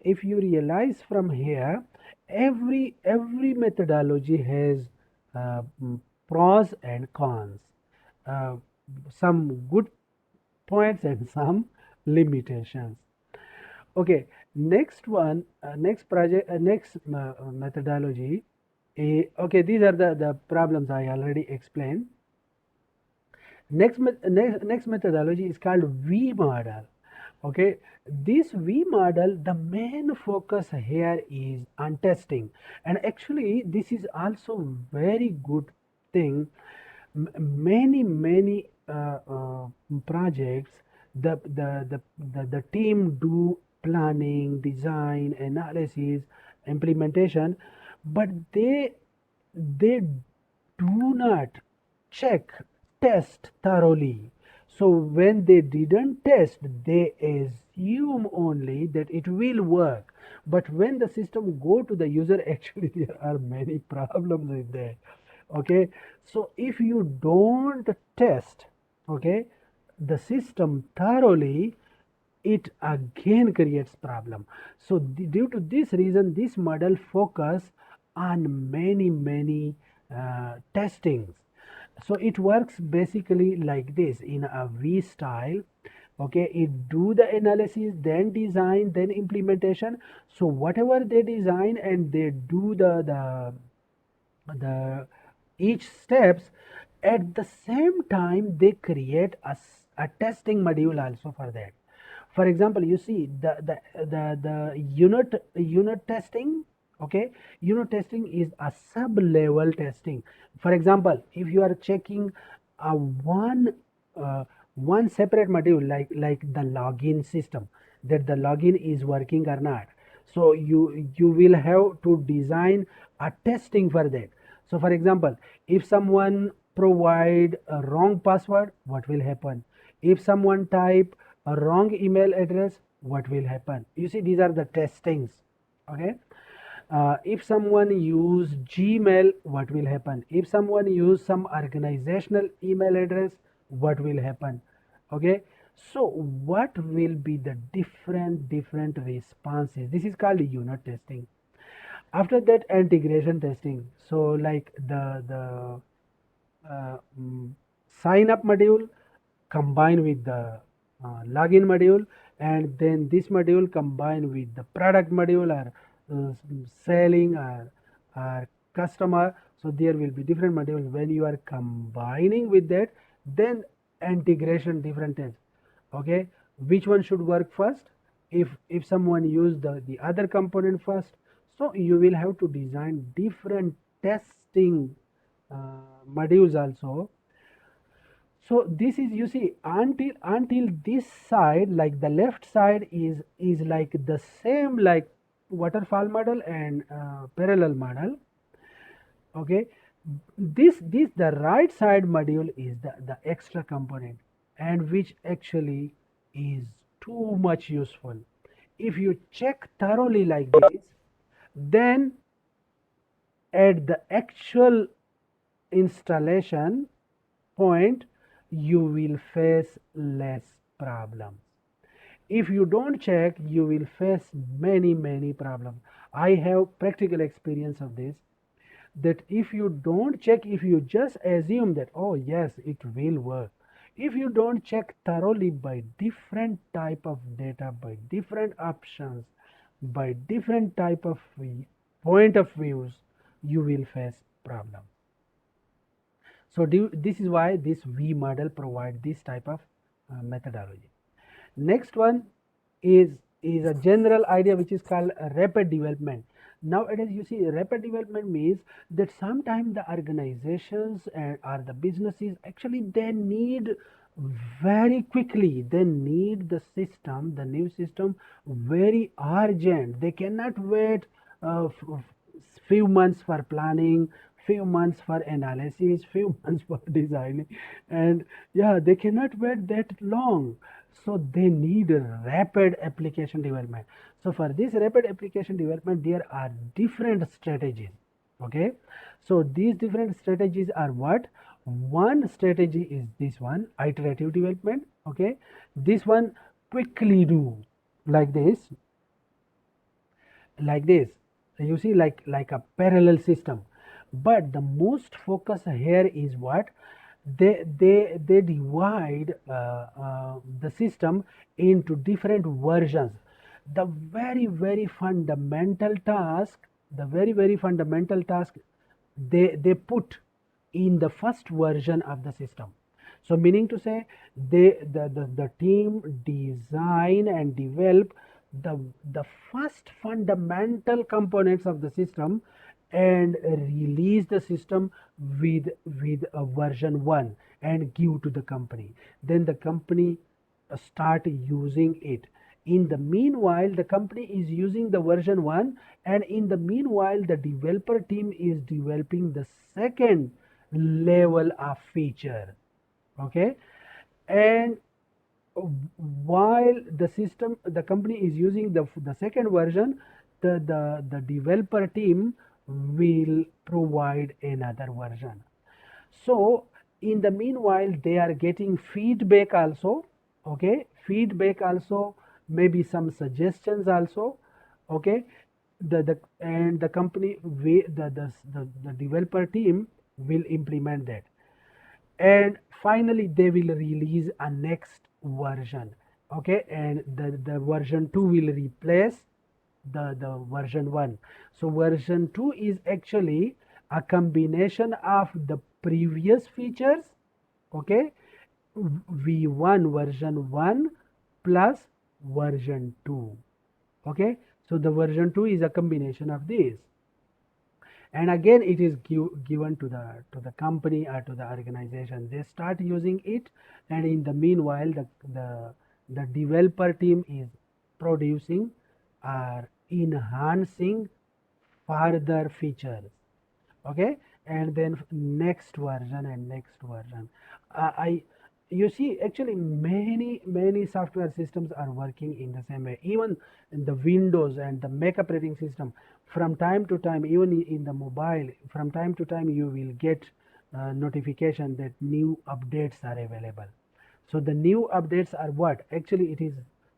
if you realize from here, every methodology has pros and cons, uh, some good points and some limitations. Okay, next one, next project, next methodology. Okay, these are the problems I already explained. Next methodology is called V model. Okay, this V model, the main focus here is on testing, and actually this is also very good thing. Many projects, the team do planning, design, analysis, implementation, but they do not check, test thoroughly. So when they didn't test, they assume only that it will work. But when the system go to the user, actually there are many problems with that. Okay, so if you don't test, okay, the system thoroughly, it again creates problem. So due to this reason, this model focus on many testings. So it works basically like this in a V style. Okay, it do the analysis, then design, then implementation. So whatever they design and they do the each steps, at the same time they create a testing module also for that. For example, you see the unit testing. Okay, unit testing is a sub level testing. For example, if you are checking a uh, one separate module, like the login system, that the login is working or not, so you will have to design a testing for that. So for example, if someone provide a wrong password, what will happen? If someone type a wrong email address, what will happen? You see, these are the testings. Okay, if someone use Gmail, what will happen? If someone use some organizational email address, what will happen? Okay, so what will be the different responses? This is called unit testing. After that, integration testing. So like the sign up module combined with the login module, and then this module combined with the product module, or selling, or customer. So there will be different modules. When you are combining with that, then integration different tests. Okay, which one should work first? If someone use the other component first, so you will have to design different testing modules also. So this is, you see, until this side, like the left side is like the same like waterfall model and parallel model. Okay, this the right side module is the extra component, and which actually is too much useful. If you check thoroughly like this, then at the actual installation point, you will face less problems. If you don't check, you will face many problems. I have practical experience of this, that if you don't check, if you just assume that, oh yes, it will work, if you don't check thoroughly by different type of data, by different options, by different type of point of views, you will face problem. So this is why this V model provide this type of methodology. Next one is a general idea which is called rapid development. Nowadays, you see, rapid development means that sometimes the organizations and or the businesses actually they need very quickly. They need the system, the new system, very urgent. They cannot wait few months for planning, few months for analysis, few months for designing, and yeah, they cannot wait that long. So they need a rapid application development. So for this rapid application development, there are different strategies. Okay, so these different strategies are what? One strategy is this one, iterative development. Okay, this one quickly do like this, like this. You see, like a parallel system. But the most focus here is what? They divide the system into different versions. The very fundamental task, the very fundamental task, they put in the first version of the system. So meaning to say, the team design and develop the the first fundamental components of the system, and release the system with a version 1 and give to the company. Then the company start using it. In the meanwhile, the company is using the version 1, and in the meanwhile, the developer team is developing the second level of feature. Okay, and while the company is using the second version, the developer team will provide another version. So in the meanwhile, they are getting feedback also. Okay, feedback also, maybe some suggestions also. Okay, the company the developer team will implement that, and finally they will release a next version. Okay, and the version 2 will replace the version 1. So version 2 is actually a combination of the previous features. Okay, v1 version 1 plus version 2. Okay, so the version 2 is a combination of these, and again it is given to the company or to the organization. They start using it, and in the meanwhile, the developer team is producing or enhancing further features. Okay, and then next version and next version. I You see, actually many software systems are working in the same way. Even in the Windows and the Mac operating system, from time to time, even in the mobile, from time to time you will get notification that new updates are available. So the new updates are what? Actually, it is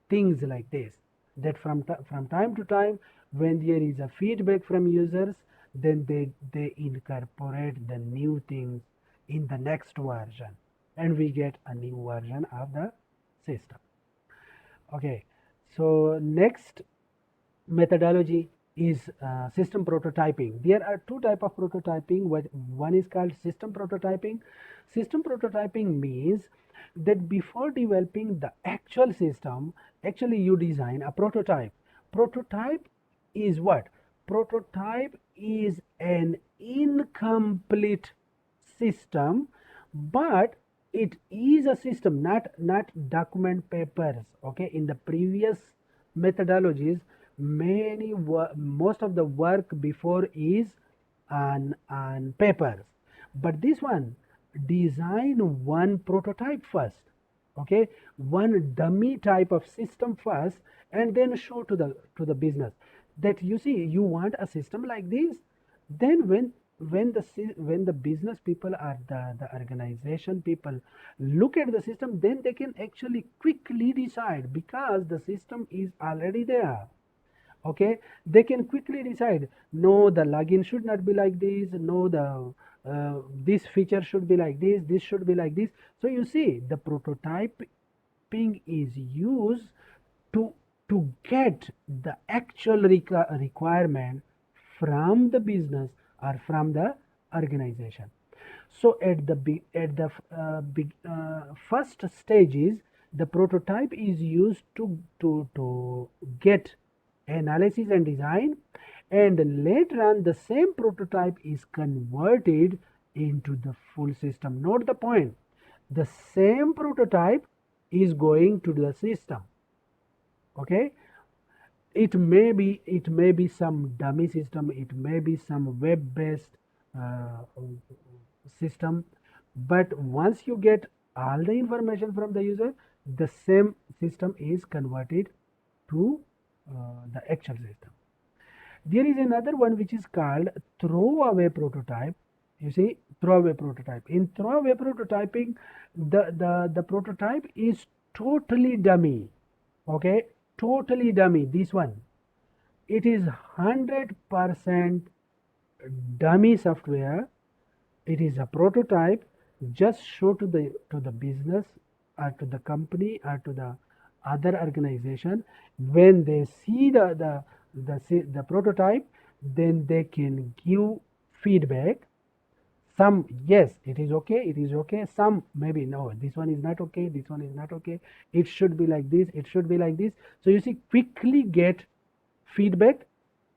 things like this, that from time to time When there is a feedback from users, then they incorporate the new things in the next version, and we get a new version of the system. Okay, so next methodology is system prototyping. There are two type of prototyping. One is called system prototyping. System prototyping means that before developing the actual system, actually you design a prototype. Prototype is what? Prototype is an incomplete system, but it is a system, not document papers. Okay, in the previous methodologies, most of the work before is on papers, but this one, design one prototype first. Okay, one dummy type of system first, and then show to the business that you see you want a system like this. Then when the business people or the organization people look at the system, then they can actually quickly decide, because the system is already there. Okay, they can quickly decide, no, the login should not be like this, no, the this feature should be like this should be like this. So you see, the prototyping is used to get the actual requirement from the business or from the organization. So at the first stages, the prototype is used to get analysis and design, and later on the same prototype is converted into the full system. Note the point, the same prototype is going to the system. Okay, it may be some dummy system, it may be some web based uh, system, but once you get all the information from the user, the same system is converted to the actual system. There is another one which is called throwaway prototype. You see, throwaway prototype. In throwaway prototyping, the prototype is totally dummy. Okay, totally dummy. This one, it is 100% dummy software. It is a prototype, just show to the business or to the company or to the other organization. When they see the prototype, then they can give feedback. Some, yes, it is okay, it is okay. Some, maybe, no, this one is not okay, this one is not okay, it should be like this, it should be like this. So you see, quickly get feedback,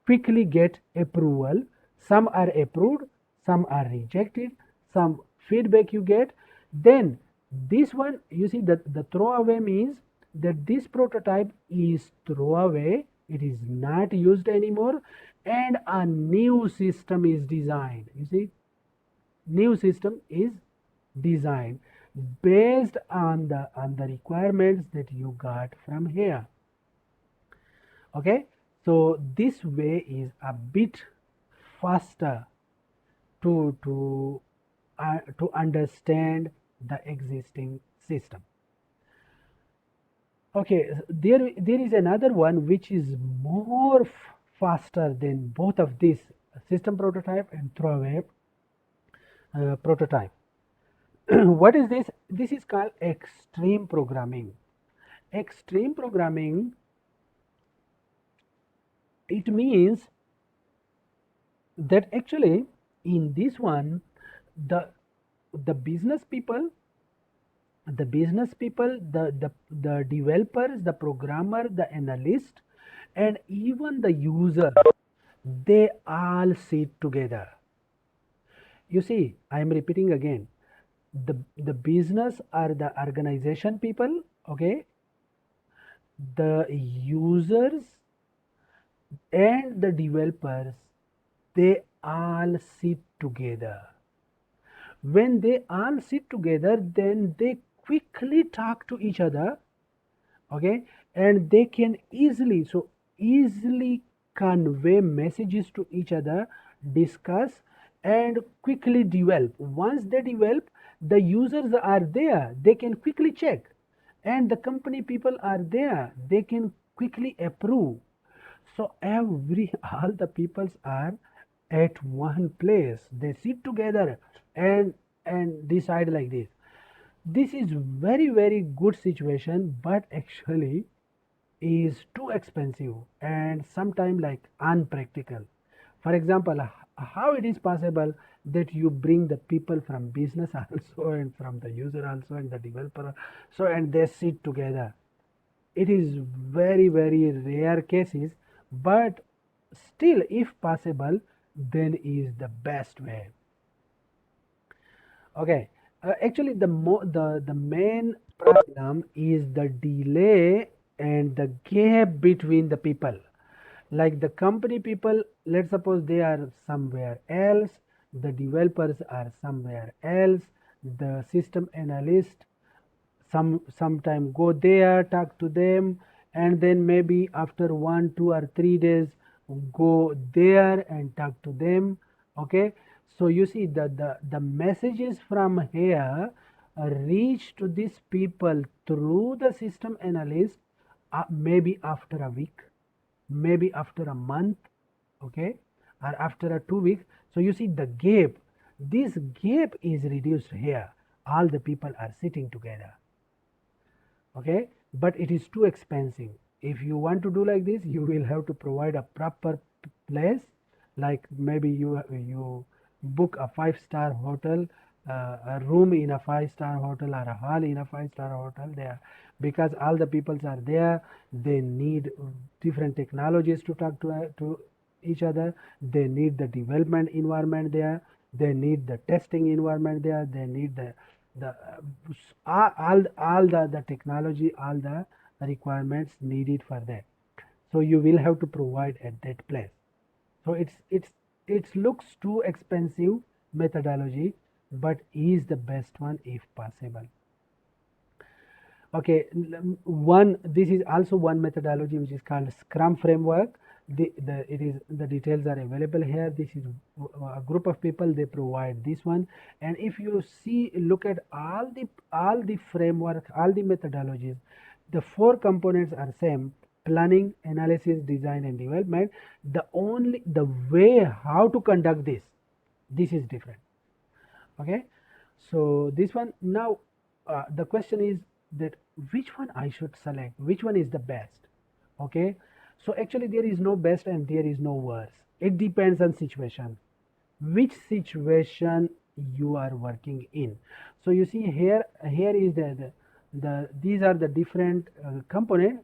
quickly get approval. Some are approved, some are rejected, some feedback you get. Then this one, you see, that the throwaway means that this prototype is throwaway, it is not used anymore, and a new system is designed. You see, new system is designed based on the requirements that you got from here. Okay, so this way is a bit faster to understand the existing system. Okay, there is another one which is more faster than both of these, system prototype and throwaway prototype. What is this? This is called extreme programming. Extreme programming, it means that actually in this one, the the business people the developers, the programmer, the analyst, and even the user, they all sit together. You see, I am repeating again, the business or the organization people, okay, the users and the developers, they all sit together. When they all sit together, then they quickly talk to each other. Okay, and they can easily convey messages to each other, discuss, and quickly develop. Once they develop, the users are there, they can quickly check, and the company people are there, they can quickly approve. So every all the peoples are at one place. They sit together and decide like this. This is very good situation, but actually is too expensive and sometimes like unpractical. For example, how it is possible that you bring the people from business also and from the user also and the developer, so and they sit together. It is very rare cases, but still if possible then is the best way. Okay, actually the main problem is the delay and the gap between the people. Like the company people, let's suppose they are somewhere else, the developers are somewhere else, the system analyst sometime go there, talk to them, and then maybe after 1 2 or 3 days go there and talk to them. Okay, so you see the messages from here reach to these people through the system analyst, maybe after a week, maybe after a month, okay, or after a 2 weeks. So you see the gap, this gap is reduced here, all the people are sitting together. Okay, but it is too expensive. If you want to do like this, you will have to provide a proper place, like maybe you book a 5-star hotel, a room in a 5-star hotel or a hall in a 5-star hotel there, because all the peoples are there. They need different technologies to talk to each other. They need the development environment there, they need the testing environment there, they need the all the technology, all the requirements needed for that. So you will have to provide at that place. So it looks too expensive methodology, but is the best one if possible. Okay, one, this is also one methodology which is called Scrum framework. It is, the details are available here. This is a group of people, they provide this one. And if you see, look at all the framework, all the methodologies, the 4 components are same: planning, analysis, design, and development. The way how to conduct this is different. Okay, so this one now, the question is that which one I should select, which one is the best. Okay, so actually there is no best and there is no worse, it depends on situation, which situation you are working in. So you see here is the these are the different component.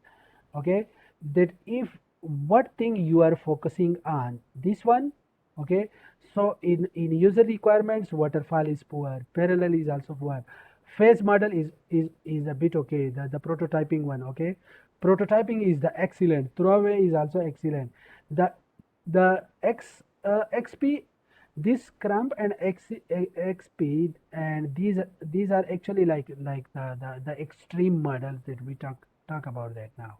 Okay, that if what thing you are focusing on, this one. Okay, so in user requirements, waterfall is poor, parallel is also poor, phase model is a bit okay, the prototyping one. Okay, prototyping is the excellent, throwaway is also excellent. The xp, this Scrum and xp, and these are actually like the extreme models that we talk about that now.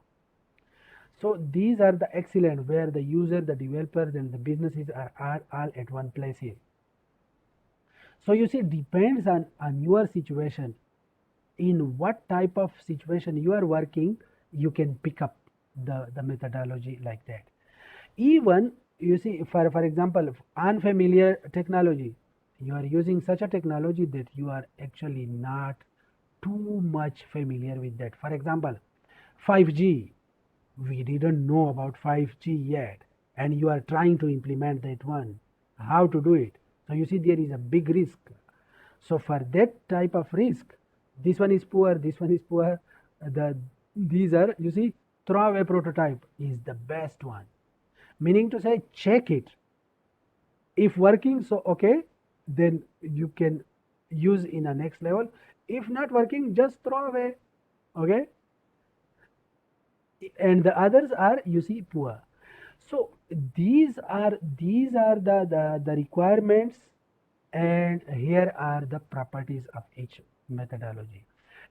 So these are the excellent, where the user, the developers, and the businesses are all at one place here. So you see, depends on your situation, in what type of situation you are working, you can pick up the methodology like that. Even you see, for example, unfamiliar technology, you are using such a technology that you are actually not too much familiar with that. For example, 5G, we didn't know about 5G yet, and you are trying to implement that one, how to do it. So you see, there is a big risk. So for that type of risk, this one is poor, this one is poor. The these are, you see, throwaway prototype is the best one. Meaning to say, check it. If working, so okay, then you can use in a next level. If not working, just throw away. Okay, and the others are, you see, poor. So these are the requirements, and here are the properties of each methodology.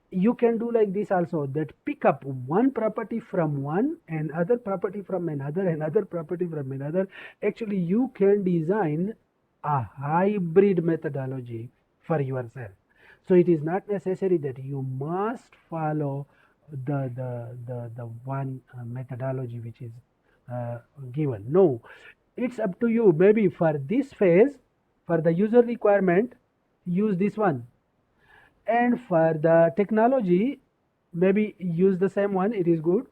You can do like this also, that pick up one property from one and other property from another property from another. Actually you can design a hybrid methodology for yourself. So it is not necessary that you must follow the one methodology which is given. No, it's up to you. Maybe for this phase, for the user requirement, use this one, and for the technology, maybe use the same one, it is good.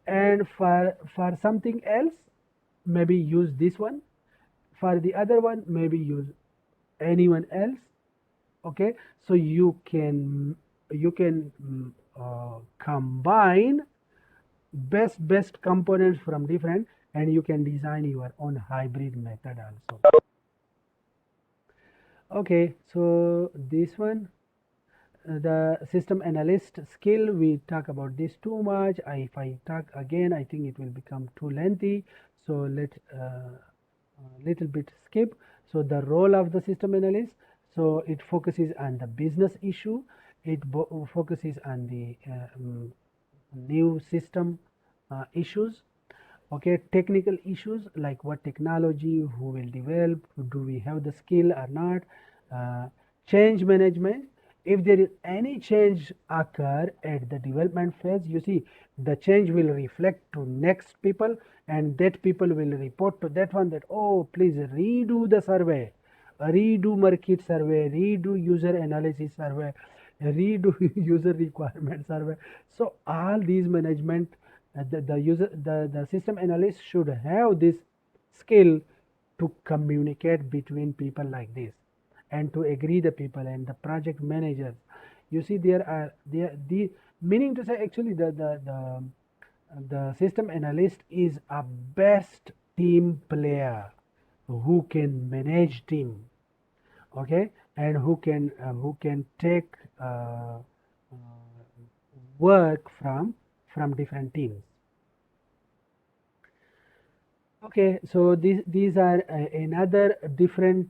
And for something else, maybe use this one. For the other one, maybe use anyone else. Okay, so you can combine best components from different, and you can design your own hybrid method also. Okay, so this one, the system analyst skill, we talk about this too much. If I talk again, I think it will become too lengthy, so let little bit skip. So the role of the system analyst, so it focuses on the business issue, it focuses on the new system issues. Okay, technical issues like what technology, who will develop, do we have the skill or not. Change management, if there is any change occur at the development phase, you see the change will reflect to next people, and that people will report to that one that, oh, please redo the survey, redo market survey, redo user analysis survey, redo user requirement survey. So all these management, the system analyst should have this skill to communicate between people like this, and to agree the people and the project managers. You see, there are the meaning to say, actually the system analyst is a best team player who can manage team. Okay, and who can take work from different teams. Okay, so these are another different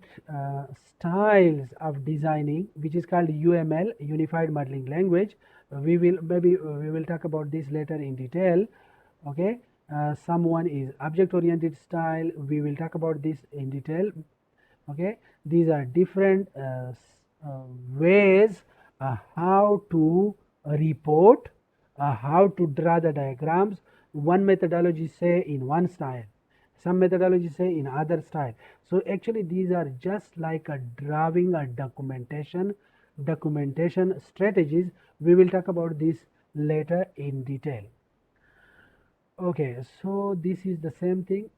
styles of designing, which is called UML, Unified Modeling Language. We will talk about this later in detail. Okay, someone is object-oriented style. We will talk about this in detail. Okay, these are different ways how to report, how to draw the diagrams. One methodology say in one style, some methodology say in other style. So actually these are just like a drawing or documentation strategies. We will talk about this later in detail. Okay, so this is the same thing.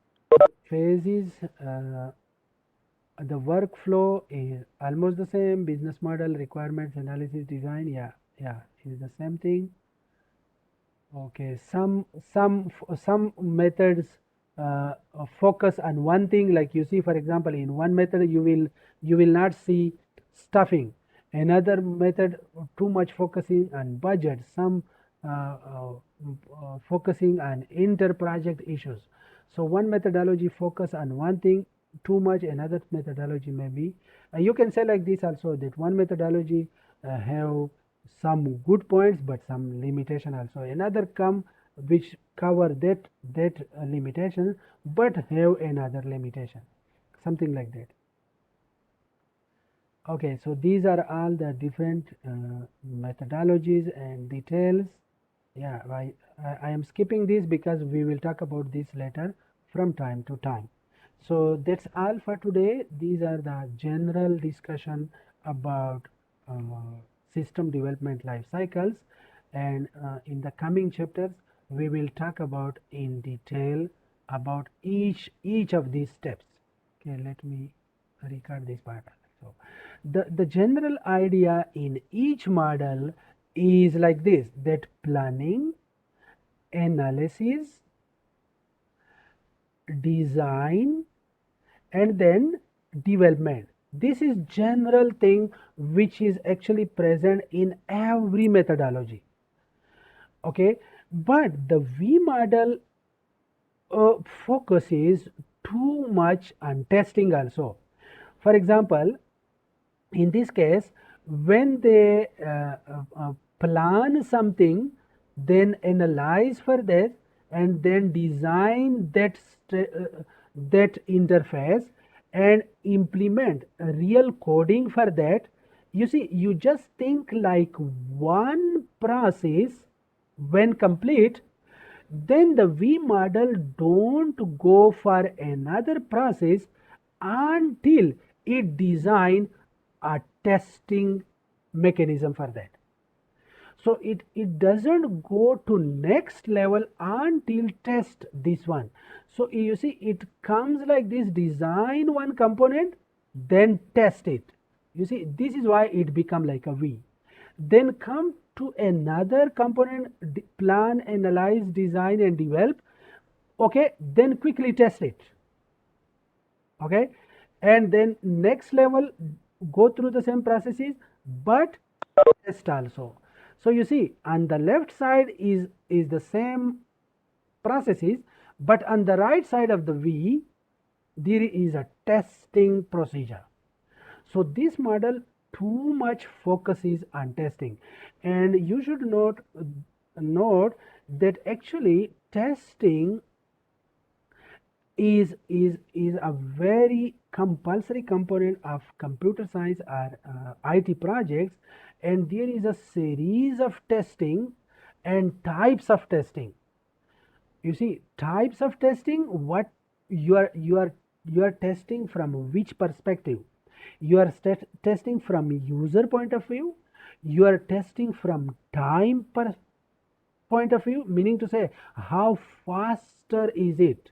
Phases, the workflow is almost the same. Business model, requirements, analysis, design, yeah, is the same thing. Okay, some methods focus on one thing, like you see, for example, in one method you will not see stuffing. Another method too much focusing on budget, some focusing on inter-project issues. So one methodology focus on one thing too much, another methodology maybe you can say like this also, that one methodology have some good points but some limitation also, another come which cover that limitation but have another limitation, something like that. Okay, so these are all the different methodologies and details. Yeah, I am skipping this because we will talk about this later from time to time. So that's all for today. These are the general discussion about uh, system development life cycles, and in the coming chapters we will talk about in detail about each of these steps. Okay, let me record this part. So the general idea in each model is like this, that planning, analysis, design, and then development. This is general thing which is actually present in every methodology. Okay, but the V model focuses too much on testing also. For example, in this case, when they plan something, then analyze for that, and then design that interface and implement a real coding for that. You see, you just think like one process when complete, then the V model don't go for another process until it design a testing mechanism for that. So it doesn't go to next level until test this one. So you see, it comes like this: design one component, then test it. You see, this is why it become like a V. Then come to another component, plan, analyze, design and develop. Okay, then quickly test it. Okay, and then next level, go through the same processes but test also. So you see, on the left side is the same processes, but on the right side of the V there is a testing procedure. So this model too much focuses on testing, and you should note that actually testing is a very compulsory component of computer science or IT projects, and there is a series of testing and types of testing. You see, types of testing, what you are testing from which perspective. You are testing from user point of view, you are testing from time point of view, meaning to say how faster is it.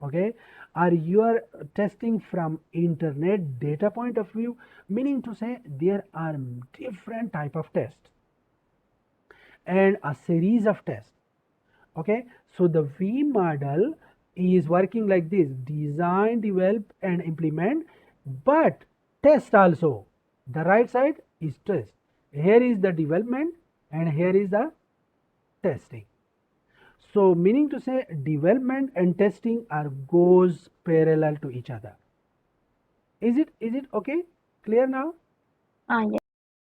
Okay, or you are testing from internet data point of view, meaning to say there are different type of tests and a series of tests. Okay, so the V model is working like this: design, develop and implement, but test also. The right side is test. Here is the development and here is the testing. So meaning to say development and testing are goes parallel to each other. Is it okay? Clear now? Ah, yes.